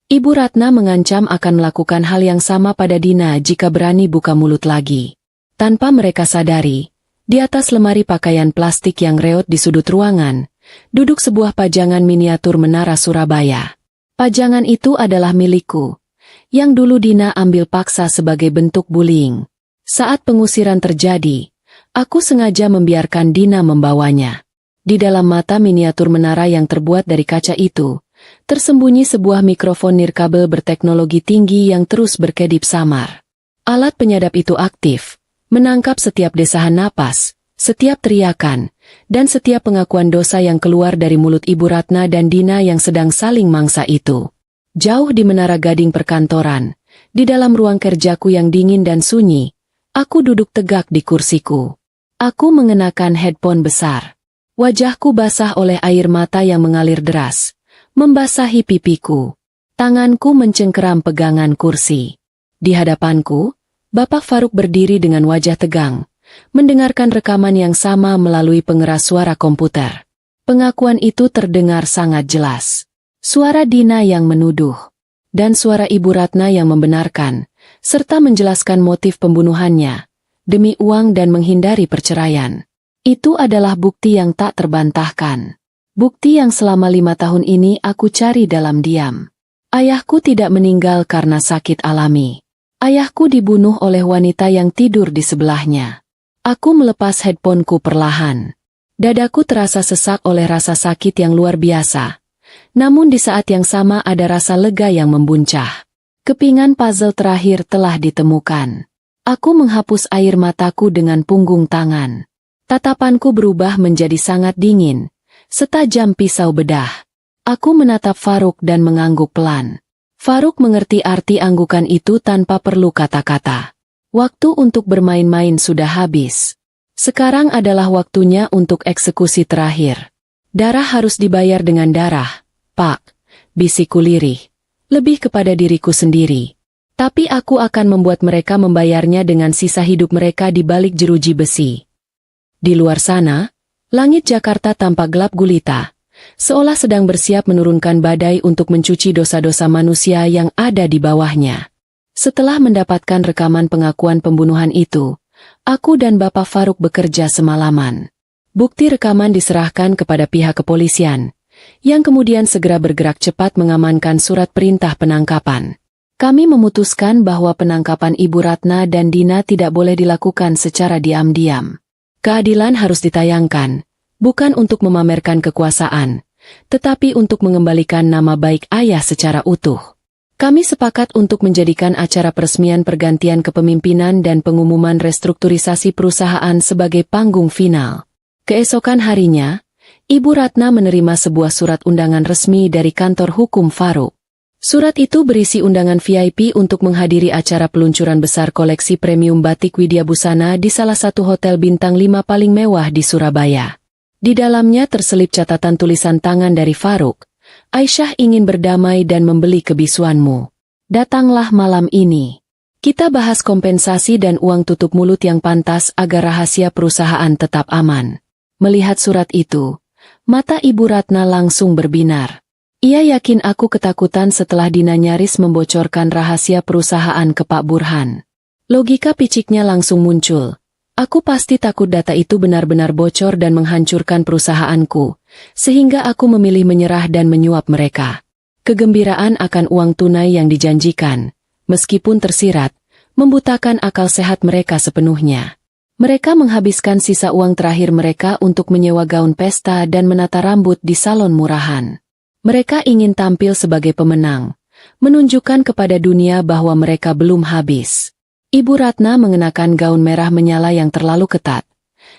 Ibu Ratna mengancam akan melakukan hal yang sama pada Dina jika berani buka mulut lagi. Tanpa mereka sadari, di atas lemari pakaian plastik yang reot di sudut ruangan, duduk sebuah pajangan miniatur menara Surabaya. Pajangan itu adalah milikku, yang dulu Dina ambil paksa sebagai bentuk bullying. Saat pengusiran terjadi, aku sengaja membiarkan Dina membawanya. Di dalam mata miniatur menara yang terbuat dari kaca itu, tersembunyi sebuah mikrofon nirkabel berteknologi tinggi yang terus berkedip samar. Alat penyadap itu aktif, menangkap setiap desahan napas, setiap teriakan, dan setiap pengakuan dosa yang keluar dari mulut Ibu Ratna dan Dina yang sedang saling mangsa itu. Jauh di menara gading perkantoran, di dalam ruang kerjaku yang dingin dan sunyi, aku duduk tegak di kursiku. Aku mengenakan headphone besar. Wajahku basah oleh air mata yang mengalir deras, membasahi pipiku. Tanganku mencengkeram pegangan kursi. Di hadapanku, Bapak Faruk berdiri dengan wajah tegang, mendengarkan rekaman yang sama melalui pengeras suara komputer. Pengakuan itu terdengar sangat jelas. Suara Dina yang menuduh, dan suara Ibu Ratna yang membenarkan, serta menjelaskan motif pembunuhannya, demi uang dan menghindari perceraian. Itu adalah bukti yang tak terbantahkan. Bukti yang selama 5 tahun ini aku cari dalam diam. Ayahku tidak meninggal karena sakit alami. Ayahku dibunuh oleh wanita yang tidur di sebelahnya. Aku melepas headphoneku perlahan. Dadaku terasa sesak oleh rasa sakit yang luar biasa. Namun di saat yang sama ada rasa lega yang membuncah. Kepingan puzzle terakhir telah ditemukan. Aku menghapus air mataku dengan punggung tangan. Tatapanku berubah menjadi sangat dingin, setajam pisau bedah. Aku menatap Faruk dan mengangguk pelan. Faruk mengerti arti anggukan itu tanpa perlu kata-kata. Waktu untuk bermain-main sudah habis. Sekarang adalah waktunya untuk eksekusi terakhir. Darah harus dibayar dengan darah, Pak, bisikku lirih. Lebih kepada diriku sendiri. Tapi aku akan membuat mereka membayarnya dengan sisa hidup mereka di balik jeruji besi. Di luar sana, langit Jakarta tampak gelap gulita, seolah sedang bersiap menurunkan badai untuk mencuci dosa-dosa manusia yang ada di bawahnya. Setelah mendapatkan rekaman pengakuan pembunuhan itu, aku dan Bapak Faruk bekerja semalaman. Bukti rekaman diserahkan kepada pihak kepolisian, yang kemudian segera bergerak cepat mengamankan surat perintah penangkapan. Kami memutuskan bahwa penangkapan Ibu Ratna dan Dina tidak boleh dilakukan secara diam-diam. Keadilan harus ditayangkan, bukan untuk memamerkan kekuasaan, tetapi untuk mengembalikan nama baik ayah secara utuh. Kami sepakat untuk menjadikan acara peresmian pergantian kepemimpinan dan pengumuman restrukturisasi perusahaan sebagai panggung final. Keesokan harinya, Ibu Ratna menerima sebuah surat undangan resmi dari kantor hukum Faruk. Surat itu berisi undangan VIP untuk menghadiri acara peluncuran besar koleksi premium batik Widya Busana di salah satu hotel bintang 5 paling mewah di Surabaya. Di dalamnya terselip catatan tulisan tangan dari Faruk. Aisyah ingin berdamai dan membeli kebisuanmu. Datanglah malam ini. Kita bahas kompensasi dan uang tutup mulut yang pantas agar rahasia perusahaan tetap aman. Melihat surat itu, mata Ibu Ratna langsung berbinar. Ia yakin aku ketakutan setelah Dina nyaris membocorkan rahasia perusahaan ke Pak Burhan. Logika piciknya langsung muncul. Aku pasti takut data itu benar-benar bocor dan menghancurkan perusahaanku, sehingga aku memilih menyerah dan menyuap mereka. Kegembiraan akan uang tunai yang dijanjikan, meskipun tersirat, membutakan akal sehat mereka sepenuhnya. Mereka menghabiskan sisa uang terakhir mereka untuk menyewa gaun pesta dan menata rambut di salon murahan. Mereka ingin tampil sebagai pemenang, menunjukkan kepada dunia bahwa mereka belum habis. Ibu Ratna mengenakan gaun merah menyala yang terlalu ketat,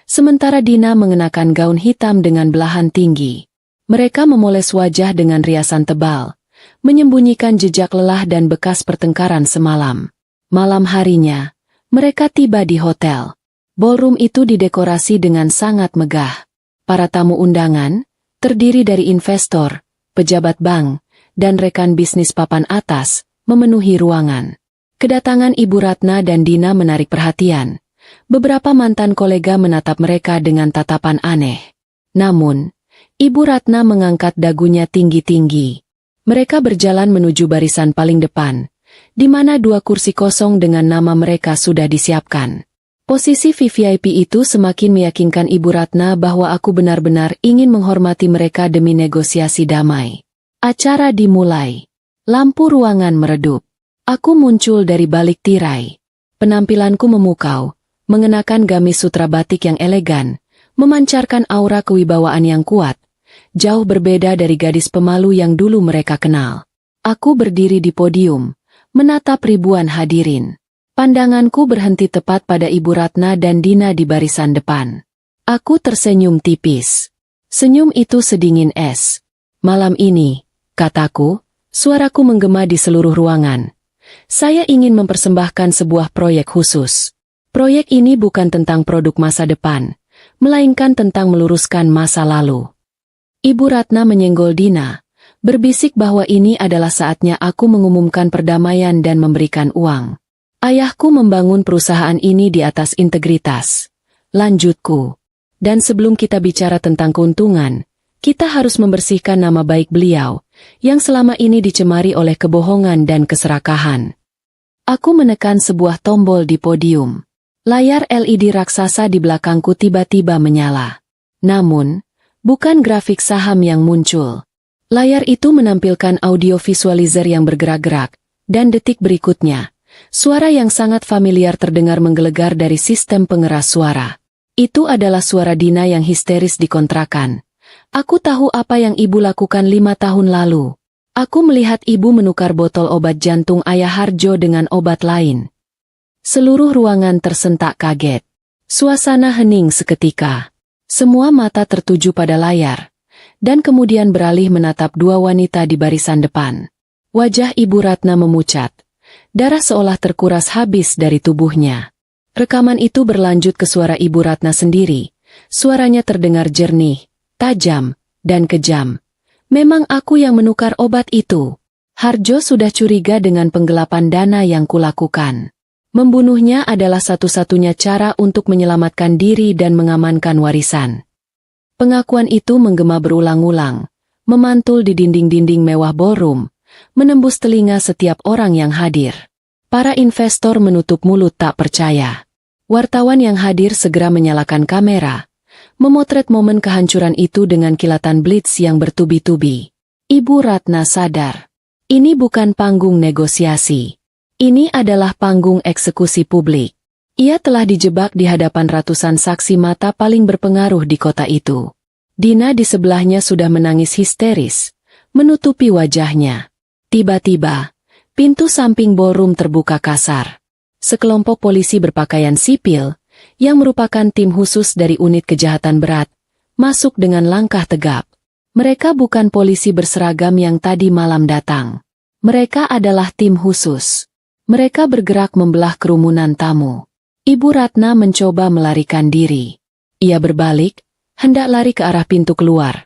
sementara Dina mengenakan gaun hitam dengan belahan tinggi. Mereka memoles wajah dengan riasan tebal, menyembunyikan jejak lelah dan bekas pertengkaran semalam. Malam harinya, mereka tiba di hotel. Ballroom itu didekorasi dengan sangat megah. Para tamu undangan, terdiri dari investor, pejabat bank, dan rekan bisnis papan atas, memenuhi ruangan. Kedatangan Ibu Ratna dan Dina menarik perhatian. Beberapa mantan kolega menatap mereka dengan tatapan aneh. Namun, Ibu Ratna mengangkat dagunya tinggi-tinggi. Mereka berjalan menuju barisan paling depan, di mana 2 kursi kosong dengan nama mereka sudah disiapkan. Posisi VVIP itu semakin meyakinkan Ibu Ratna bahwa aku benar-benar ingin menghormati mereka demi negosiasi damai. Acara dimulai. Lampu ruangan meredup. Aku muncul dari balik tirai. Penampilanku memukau, mengenakan gamis sutra batik yang elegan, memancarkan aura kewibawaan yang kuat, jauh berbeda dari gadis pemalu yang dulu mereka kenal. Aku berdiri di podium, menatap ribuan hadirin. Pandanganku berhenti tepat pada Ibu Ratna dan Dina di barisan depan. Aku tersenyum tipis. Senyum itu sedingin es. Malam ini, kataku, suaraku menggema di seluruh ruangan. Saya ingin mempersembahkan sebuah proyek khusus. Proyek ini bukan tentang produk masa depan, melainkan tentang meluruskan masa lalu. Ibu Ratna menyenggol Dina, berbisik bahwa ini adalah saatnya aku mengumumkan perdamaian dan memberikan uang. Ayahku membangun perusahaan ini di atas integritas. Lanjutku. Dan sebelum kita bicara tentang keuntungan, kita harus membersihkan nama baik beliau, yang selama ini dicemari oleh kebohongan dan keserakahan. Aku menekan sebuah tombol di podium. Layar LED raksasa di belakangku tiba-tiba menyala. Namun, bukan grafik saham yang muncul. Layar itu menampilkan audio visualizer yang bergerak-gerak, dan detik berikutnya, suara yang sangat familiar terdengar menggelegar dari sistem pengeras suara. Itu adalah suara Dina yang histeris di kontrakan. Aku tahu apa yang ibu lakukan 5 tahun lalu. Aku melihat ibu menukar botol obat jantung Ayah Harjo dengan obat lain. Seluruh ruangan tersentak kaget. Suasana hening seketika. Semua mata tertuju pada layar, dan kemudian beralih menatap 2 wanita di barisan depan. Wajah Ibu Ratna memucat. Darah seolah terkuras habis dari tubuhnya. Rekaman itu berlanjut ke suara Ibu Ratna sendiri. Suaranya terdengar jernih, tajam, dan kejam. Memang aku yang menukar obat itu. Harjo sudah curiga dengan penggelapan dana yang kulakukan. Membunuhnya adalah satu-satunya cara untuk menyelamatkan diri dan mengamankan warisan. Pengakuan itu menggema berulang-ulang, memantul di dinding-dinding mewah ballroom, menembus telinga setiap orang yang hadir. Para investor menutup mulut tak percaya. Wartawan yang hadir segera menyalakan kamera, memotret momen kehancuran itu dengan kilatan blitz yang bertubi-tubi. Ibu Ratna sadar. Ini bukan panggung negosiasi. Ini adalah panggung eksekusi publik. Ia telah dijebak di hadapan ratusan saksi mata paling berpengaruh di kota itu. Dina di sebelahnya sudah menangis histeris, menutupi wajahnya. Tiba-tiba, pintu samping ballroom terbuka kasar. Sekelompok polisi berpakaian sipil, yang merupakan tim khusus dari unit kejahatan berat, masuk dengan langkah tegap. Mereka bukan polisi berseragam yang tadi malam datang. Mereka adalah tim khusus. Mereka bergerak membelah kerumunan tamu. Ibu Ratna mencoba melarikan diri. Ia berbalik, hendak lari ke arah pintu keluar.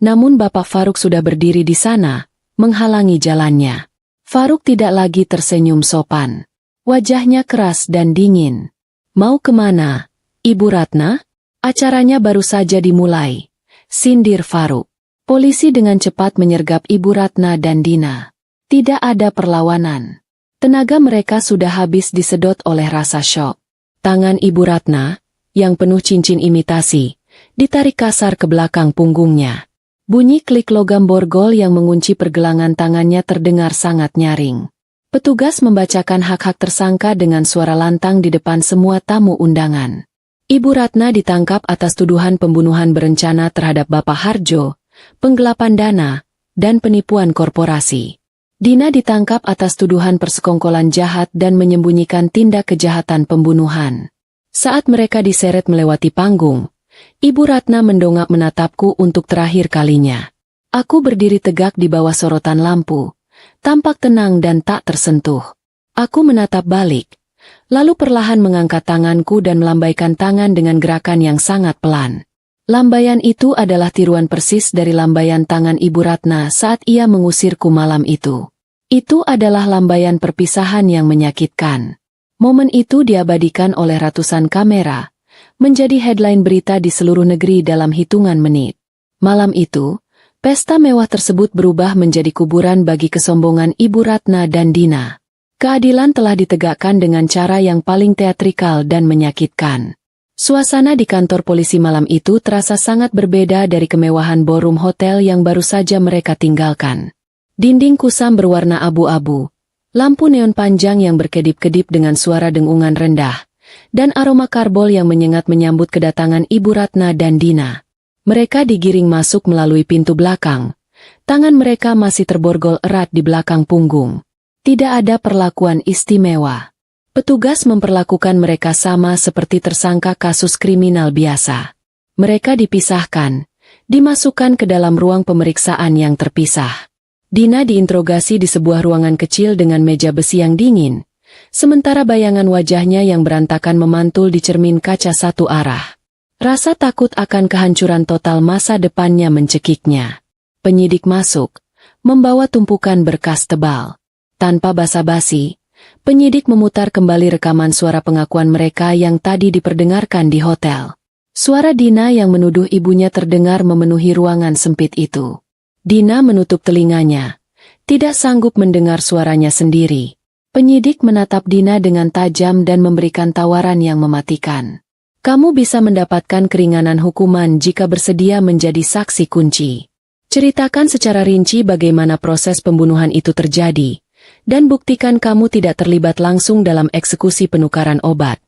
Namun Bapak Faruk sudah berdiri di sana, menghalangi jalannya. Faruk tidak lagi tersenyum sopan. Wajahnya keras dan dingin. Mau kemana, Ibu Ratna? Acaranya baru saja dimulai, sindir Faruk. Polisi dengan cepat menyergap Ibu Ratna dan Dina. Tidak ada perlawanan. Tenaga mereka sudah habis disedot oleh rasa syok. Tangan Ibu Ratna, yang penuh cincin imitasi, ditarik kasar ke belakang punggungnya. Bunyi klik logam borgol yang mengunci pergelangan tangannya terdengar sangat nyaring. Petugas membacakan hak-hak tersangka dengan suara lantang di depan semua tamu undangan. Ibu Ratna ditangkap atas tuduhan pembunuhan berencana terhadap Bapak Harjo, penggelapan dana, dan penipuan korporasi. Dina ditangkap atas tuduhan persekongkolan jahat dan menyembunyikan tindak kejahatan pembunuhan. Saat mereka diseret melewati panggung, Ibu Ratna mendongak menatapku untuk terakhir kalinya. Aku berdiri tegak di bawah sorotan lampu, tampak tenang dan tak tersentuh. Aku menatap balik, lalu perlahan mengangkat tanganku dan melambaikan tangan dengan gerakan yang sangat pelan. Lambaian itu adalah tiruan persis dari lambaian tangan Ibu Ratna saat ia mengusirku malam itu. Itu adalah lambaian perpisahan yang menyakitkan. Momen itu diabadikan oleh ratusan kamera, menjadi headline berita di seluruh negeri dalam hitungan menit. Malam itu, pesta mewah tersebut berubah menjadi kuburan bagi kesombongan Ibu Ratna dan Dina. Keadilan telah ditegakkan dengan cara yang paling teatrikal dan menyakitkan. Suasana di kantor polisi malam itu terasa sangat berbeda dari kemewahan ballroom hotel yang baru saja mereka tinggalkan. Dinding kusam berwarna abu-abu, lampu neon panjang yang berkedip-kedip dengan suara dengungan rendah, dan aroma karbol yang menyengat menyambut kedatangan Ibu Ratna dan Dina. Mereka digiring masuk melalui pintu belakang. Tangan mereka masih terborgol erat di belakang punggung. Tidak ada perlakuan istimewa. Petugas memperlakukan mereka sama seperti tersangka kasus kriminal biasa. Mereka dipisahkan, dimasukkan ke dalam ruang pemeriksaan yang terpisah. Dina diinterogasi di sebuah ruangan kecil dengan meja besi yang dingin, sementara bayangan wajahnya yang berantakan memantul di cermin kaca satu arah. Rasa takut akan kehancuran total masa depannya mencekiknya. Penyidik masuk, membawa tumpukan berkas tebal. Tanpa basa-basi, penyidik memutar kembali rekaman suara pengakuan mereka yang tadi diperdengarkan di hotel. Suara Dina yang menuduh ibunya terdengar memenuhi ruangan sempit itu. Dina menutup telinganya, tidak sanggup mendengar suaranya sendiri. Penyidik menatap Dina dengan tajam dan memberikan tawaran yang mematikan. Kamu bisa mendapatkan keringanan hukuman jika bersedia menjadi saksi kunci. Ceritakan secara rinci bagaimana proses pembunuhan itu terjadi, dan buktikan kamu tidak terlibat langsung dalam eksekusi penukaran obat.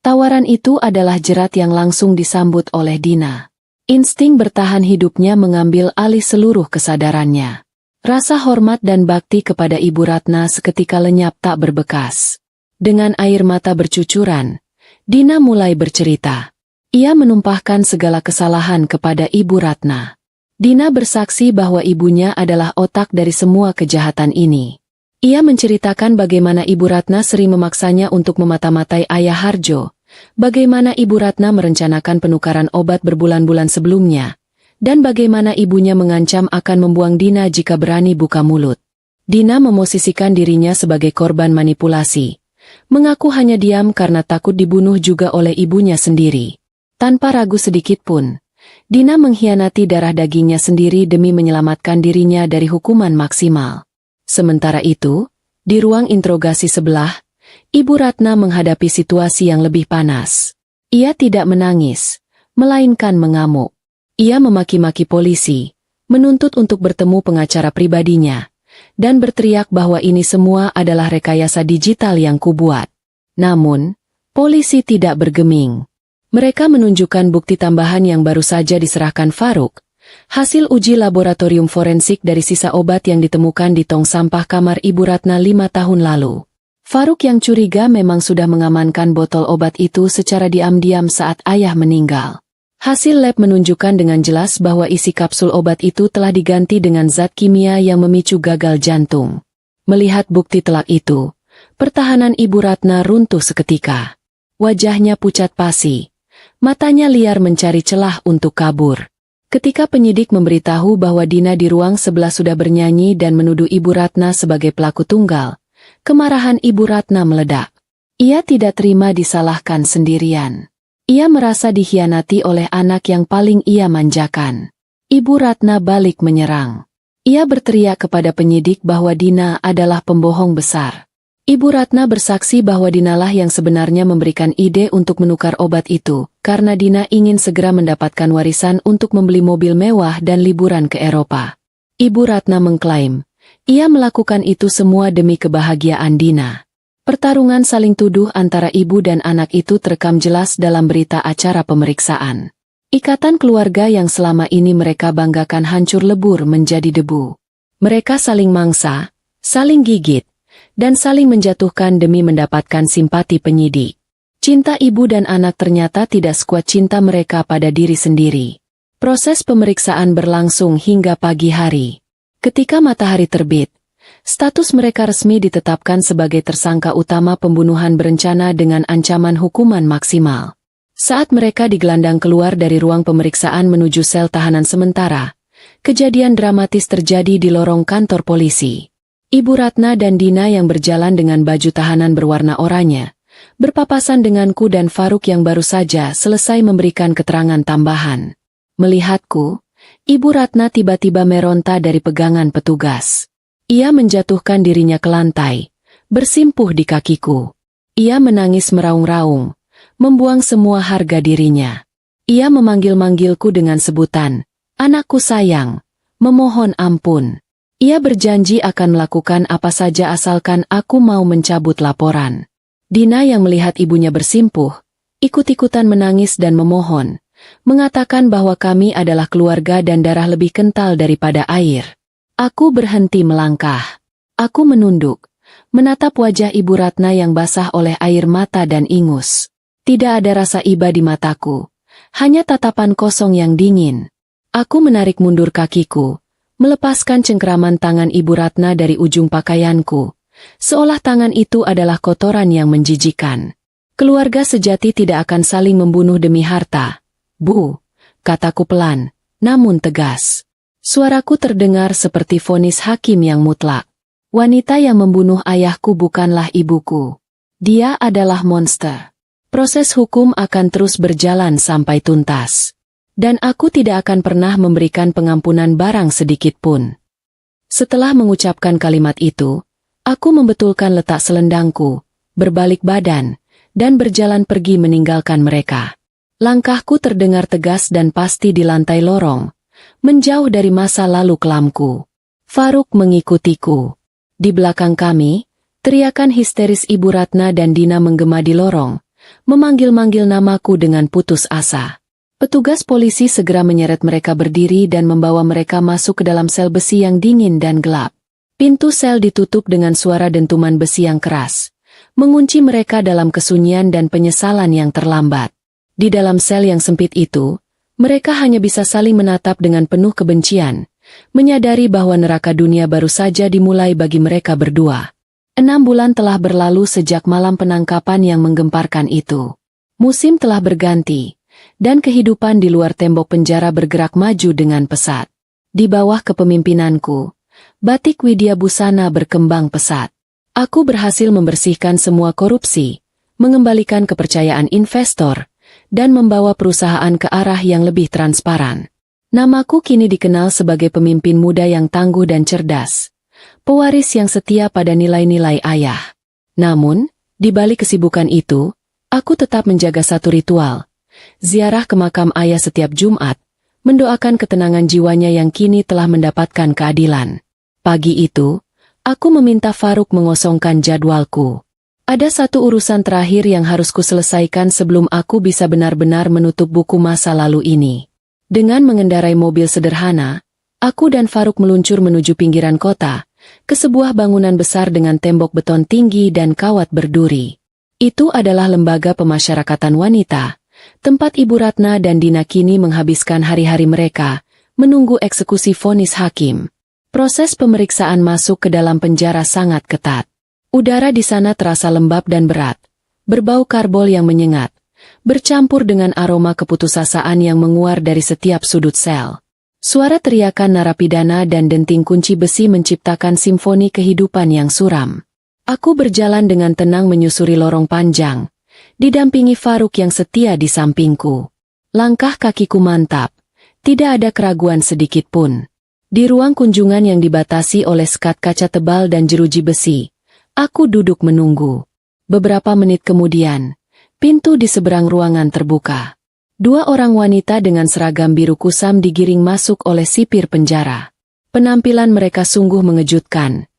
Tawaran itu adalah jerat yang langsung disambut oleh Dina. Insting bertahan hidupnya mengambil alih seluruh kesadarannya. Rasa hormat dan bakti kepada Ibu Ratna seketika lenyap tak berbekas. Dengan air mata bercucuran, Dina mulai bercerita. Ia menumpahkan segala kesalahan kepada Ibu Ratna. Dina bersaksi bahwa ibunya adalah otak dari semua kejahatan ini. Ia menceritakan bagaimana Ibu Ratna sering memaksanya untuk memata-matai Ayah Harjo, bagaimana Ibu Ratna merencanakan penukaran obat berbulan-bulan sebelumnya, dan bagaimana ibunya mengancam akan membuang Dina jika berani buka mulut. Dina memosisikan dirinya sebagai korban manipulasi, mengaku hanya diam karena takut dibunuh juga oleh ibunya sendiri. Tanpa ragu sedikit pun, Dina mengkhianati darah dagingnya sendiri demi menyelamatkan dirinya dari hukuman maksimal. Sementara itu, di ruang interogasi sebelah, Ibu Ratna menghadapi situasi yang lebih panas. Ia tidak menangis, melainkan mengamuk. Ia memaki-maki polisi, menuntut untuk bertemu pengacara pribadinya, dan berteriak bahwa ini semua adalah rekayasa digital yang kubuat. Namun, polisi tidak bergeming. Mereka menunjukkan bukti tambahan yang baru saja diserahkan Faruk, hasil uji laboratorium forensik dari sisa obat yang ditemukan di tong sampah kamar Ibu Ratna 5 tahun lalu. Faruk yang curiga memang sudah mengamankan botol obat itu secara diam-diam saat ayah meninggal. Hasil lab menunjukkan dengan jelas bahwa isi kapsul obat itu telah diganti dengan zat kimia yang memicu gagal jantung. Melihat bukti telak itu, pertahanan Ibu Ratna runtuh seketika. Wajahnya pucat pasi, matanya liar mencari celah untuk kabur. Ketika penyidik memberitahu bahwa Dina di ruang sebelah sudah bernyanyi dan menuduh Ibu Ratna sebagai pelaku tunggal, kemarahan Ibu Ratna meledak. Ia tidak terima disalahkan sendirian. Ia merasa dikhianati oleh anak yang paling ia manjakan. Ibu Ratna balik menyerang. Ia berteriak kepada penyidik bahwa Dina adalah pembohong besar. Ibu Ratna bersaksi bahwa Dinalah yang sebenarnya memberikan ide untuk menukar obat itu, karena Dina ingin segera mendapatkan warisan untuk membeli mobil mewah dan liburan ke Eropa. Ibu Ratna mengklaim, ia melakukan itu semua demi kebahagiaan Dina. Pertarungan saling tuduh antara ibu dan anak itu terekam jelas dalam berita acara pemeriksaan. Ikatan keluarga yang selama ini mereka banggakan hancur lebur menjadi debu. Mereka saling mangsa, saling gigit, dan saling menjatuhkan demi mendapatkan simpati penyidik. Cinta ibu dan anak ternyata tidak sekuat cinta mereka pada diri sendiri. Proses pemeriksaan berlangsung hingga pagi hari. Ketika matahari terbit, status mereka resmi ditetapkan sebagai tersangka utama pembunuhan berencana dengan ancaman hukuman maksimal. Saat mereka digelandang keluar dari ruang pemeriksaan menuju sel tahanan sementara, kejadian dramatis terjadi di lorong kantor polisi. Ibu Ratna dan Dina yang berjalan dengan baju tahanan berwarna oranye, berpapasan denganku dan Faruk yang baru saja selesai memberikan keterangan tambahan. Melihatku, Ibu Ratna tiba-tiba meronta dari pegangan petugas. Ia menjatuhkan dirinya ke lantai, bersimpuh di kakiku. Ia menangis meraung-raung, membuang semua harga dirinya. Ia memanggil-manggilku dengan sebutan, "Anakku sayang," memohon ampun. Ia berjanji akan melakukan apa saja asalkan aku mau mencabut laporan. Dina yang melihat ibunya bersimpuh, ikut-ikutan menangis dan memohon, mengatakan bahwa kami adalah keluarga dan darah lebih kental daripada air. Aku berhenti melangkah. Aku menunduk, menatap wajah Ibu Ratna yang basah oleh air mata dan ingus. Tidak ada rasa iba di mataku, hanya tatapan kosong yang dingin. Aku menarik mundur kakiku, melepaskan cengkeraman tangan Ibu Ratna dari ujung pakaianku, seolah tangan itu adalah kotoran yang menjijikan. Keluarga sejati tidak akan saling membunuh demi harta. Bu, kataku pelan, namun tegas. Suaraku terdengar seperti vonis hakim yang mutlak. Wanita yang membunuh ayahku bukanlah ibuku. Dia adalah monster. Proses hukum akan terus berjalan sampai tuntas. Dan aku tidak akan pernah memberikan pengampunan barang sedikit pun. Setelah mengucapkan kalimat itu, aku membetulkan letak selendangku, berbalik badan, dan berjalan pergi meninggalkan mereka. Langkahku terdengar tegas dan pasti di lantai lorong, menjauh dari masa lalu kelamku. Faruk mengikutiku. Di belakang kami, teriakan histeris Ibu Ratna dan Dina menggema di lorong, memanggil-manggil namaku dengan putus asa. Petugas polisi segera menyeret mereka berdiri dan membawa mereka masuk ke dalam sel besi yang dingin dan gelap. Pintu sel ditutup dengan suara dentuman besi yang keras, mengunci mereka dalam kesunyian dan penyesalan yang terlambat. Di dalam sel yang sempit itu, mereka hanya bisa saling menatap dengan penuh kebencian, menyadari bahwa neraka dunia baru saja dimulai bagi mereka berdua. 6 bulan telah berlalu sejak malam penangkapan yang menggemparkan itu. Musim telah berganti, dan kehidupan di luar tembok penjara bergerak maju dengan pesat. Di bawah kepemimpinanku, Batik Widya Busana berkembang pesat. Aku berhasil membersihkan semua korupsi, mengembalikan kepercayaan investor, dan membawa perusahaan ke arah yang lebih transparan. Namaku kini dikenal sebagai pemimpin muda yang tangguh dan cerdas, pewaris yang setia pada nilai-nilai ayah. Namun, di balik kesibukan itu, aku tetap menjaga satu ritual, ziarah ke makam ayah setiap Jumat, mendoakan ketenangan jiwanya yang kini telah mendapatkan keadilan. Pagi itu, aku meminta Faruk mengosongkan jadwalku. Ada satu urusan terakhir yang harus kuselesaikan sebelum aku bisa benar-benar menutup buku masa lalu ini. Dengan mengendarai mobil sederhana, aku dan Faruk meluncur menuju pinggiran kota, ke sebuah bangunan besar dengan tembok beton tinggi dan kawat berduri. Itu adalah lembaga pemasyarakatan wanita, tempat Ibu Ratna dan Dina kini menghabiskan hari-hari mereka, menunggu eksekusi vonis hakim. Proses pemeriksaan masuk ke dalam penjara sangat ketat. Udara di sana terasa lembab dan berat, berbau karbol yang menyengat, bercampur dengan aroma keputusasaan yang menguar dari setiap sudut sel. Suara teriakan narapidana dan denting kunci besi menciptakan simfoni kehidupan yang suram. Aku berjalan dengan tenang menyusuri lorong panjang, didampingi Faruk yang setia di sampingku. Langkah kakiku mantap, tidak ada keraguan sedikit pun. Di ruang kunjungan yang dibatasi oleh sekat kaca tebal dan jeruji besi, aku duduk menunggu. Beberapa menit kemudian, pintu di seberang ruangan terbuka. Dua orang wanita dengan seragam biru kusam digiring masuk oleh sipir penjara. Penampilan mereka sungguh mengejutkan.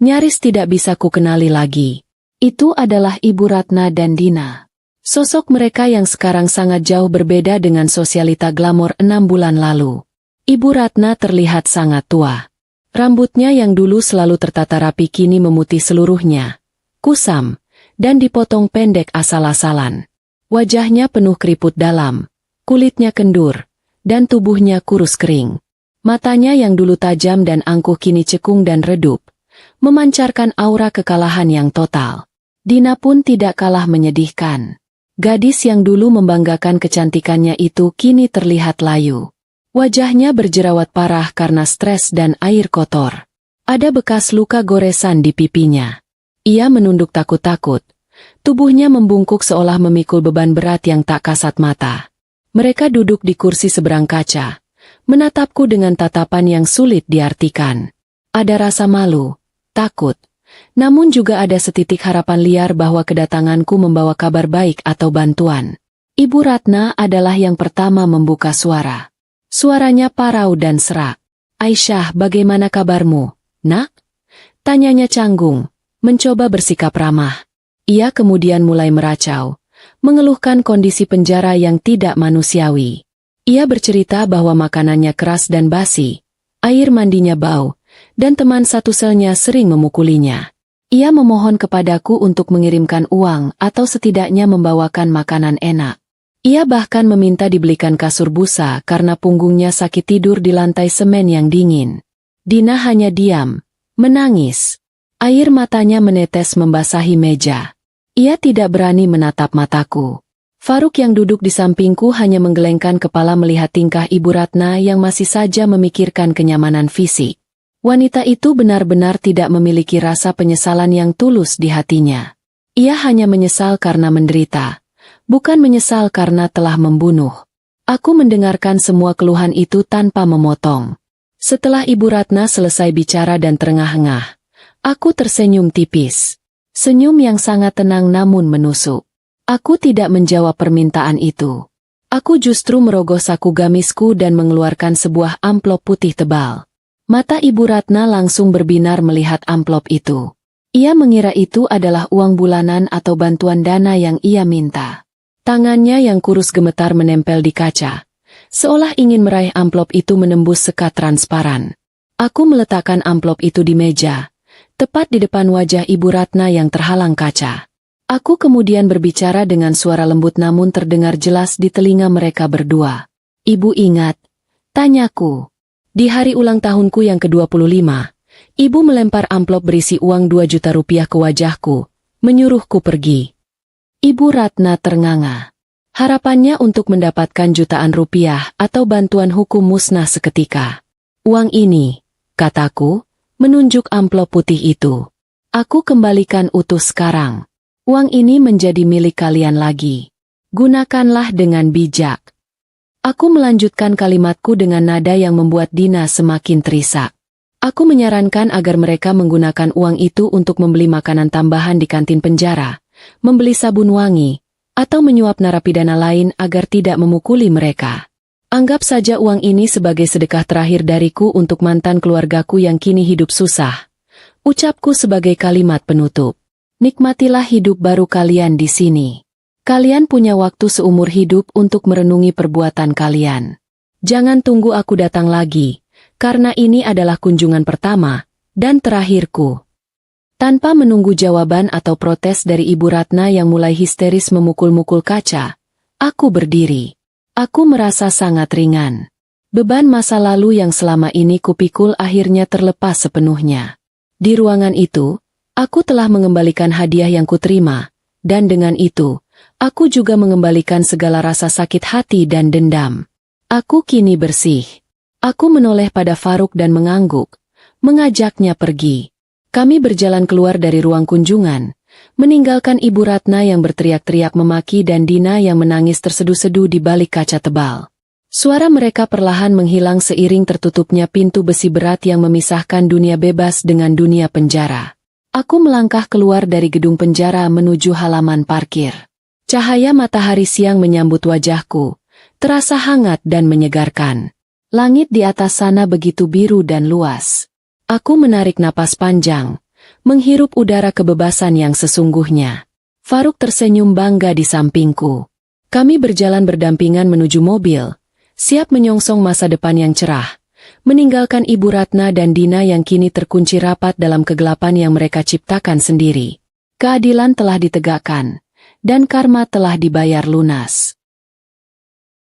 Nyaris tidak bisa kukenali lagi. Itu adalah Ibu Ratna dan Dina. Sosok mereka yang sekarang sangat jauh berbeda dengan sosialita glamor 6 bulan lalu. Ibu Ratna terlihat sangat tua. Rambutnya yang dulu selalu tertata rapi kini memutih seluruhnya, kusam, dan dipotong pendek asal-asalan. Wajahnya penuh keriput dalam, kulitnya kendur, dan tubuhnya kurus kering. Matanya yang dulu tajam dan angkuh kini cekung dan redup, memancarkan aura kekalahan yang total. Dina pun tidak kalah menyedihkan. Gadis yang dulu membanggakan kecantikannya itu kini terlihat layu. Wajahnya berjerawat parah karena stres dan air kotor. Ada bekas luka goresan di pipinya. Ia menunduk takut-takut. Tubuhnya membungkuk seolah memikul beban berat yang tak kasat mata. Mereka duduk di kursi seberang kaca, menatapku dengan tatapan yang sulit diartikan. Ada rasa malu, takut, namun juga ada setitik harapan liar bahwa kedatanganku membawa kabar baik atau bantuan. Ibu Ratna adalah yang pertama membuka suara. Suaranya parau dan serak. "Aisyah, bagaimana kabarmu, nak?" Tanyanya canggung, mencoba bersikap ramah. Ia kemudian mulai meracau, mengeluhkan kondisi penjara yang tidak manusiawi. Ia bercerita bahwa makanannya keras dan basi, air mandinya bau, dan teman satu selnya sering memukulinya. Ia memohon kepadaku untuk mengirimkan uang atau setidaknya membawakan makanan enak. Ia bahkan meminta dibelikan kasur busa karena punggungnya sakit tidur di lantai semen yang dingin. Dina hanya diam, menangis. Air matanya menetes membasahi meja. Ia tidak berani menatap mataku. Faruk yang duduk di sampingku hanya menggelengkan kepala melihat tingkah Ibu Ratna yang masih saja memikirkan kenyamanan fisik. Wanita itu benar-benar tidak memiliki rasa penyesalan yang tulus di hatinya. Ia hanya menyesal karena menderita. Bukan menyesal karena telah membunuh. Aku mendengarkan semua keluhan itu tanpa memotong. Setelah Ibu Ratna selesai bicara dan terengah-engah, aku tersenyum tipis. Senyum yang sangat tenang namun menusuk. Aku tidak menjawab permintaan itu. Aku justru merogoh saku gamisku dan mengeluarkan sebuah amplop putih tebal. Mata Ibu Ratna langsung berbinar melihat amplop itu. Ia mengira itu adalah uang bulanan atau bantuan dana yang ia minta. Tangannya yang kurus gemetar menempel di kaca, seolah ingin meraih amplop itu menembus sekat transparan. Aku meletakkan amplop itu di meja, tepat di depan wajah Ibu Ratna yang terhalang kaca. Aku kemudian berbicara dengan suara lembut namun terdengar jelas di telinga mereka berdua. "Ibu ingat?" tanyaku. "Di hari ulang tahunku yang ke-25, Ibu melempar amplop berisi uang 2 juta rupiah ke wajahku, menyuruhku pergi." Ibu Ratna ternganga. Harapannya untuk mendapatkan jutaan rupiah atau bantuan hukum musnah seketika. "Uang ini," kataku, menunjuk amplop putih itu. "Aku kembalikan utuh sekarang. Uang ini menjadi milik kalian lagi. Gunakanlah dengan bijak." Aku melanjutkan kalimatku dengan nada yang membuat Dina semakin terisak. Aku menyarankan agar mereka menggunakan uang itu untuk membeli makanan tambahan di kantin penjara, membeli sabun wangi, atau menyuap narapidana lain agar tidak memukuli mereka. Anggap saja uang ini sebagai sedekah terakhir dariku untuk mantan keluargaku yang kini hidup susah. Ucapku sebagai kalimat penutup. Nikmatilah hidup baru kalian di sini. Kalian punya waktu seumur hidup untuk merenungi perbuatan kalian. Jangan tunggu aku datang lagi, karena ini adalah kunjungan pertama dan terakhirku. Tanpa menunggu jawaban atau protes dari Ibu Ratna yang mulai histeris memukul-mukul kaca, aku berdiri. Aku merasa sangat ringan. Beban masa lalu yang selama ini kupikul akhirnya terlepas sepenuhnya. Di ruangan itu, aku telah mengembalikan hadiah yang kuterima, dan dengan itu, aku juga mengembalikan segala rasa sakit hati dan dendam. Aku kini bersih. Aku menoleh pada Faruk dan mengangguk, mengajaknya pergi. Kami berjalan keluar dari ruang kunjungan, meninggalkan Ibu Ratna yang berteriak-teriak memaki dan Dina yang menangis terseduh-seduh di balik kaca tebal. Suara mereka perlahan menghilang seiring tertutupnya pintu besi berat yang memisahkan dunia bebas dengan dunia penjara. Aku melangkah keluar dari gedung penjara menuju halaman parkir. Cahaya matahari siang menyambut wajahku, terasa hangat dan menyegarkan. Langit di atas sana begitu biru dan luas. Aku menarik napas panjang, menghirup udara kebebasan yang sesungguhnya. Faruk tersenyum bangga di sampingku. Kami berjalan berdampingan menuju mobil, siap menyongsong masa depan yang cerah, meninggalkan Ibu Ratna dan Dina yang kini terkunci rapat dalam kegelapan yang mereka ciptakan sendiri. Keadilan telah ditegakkan, dan karma telah dibayar lunas.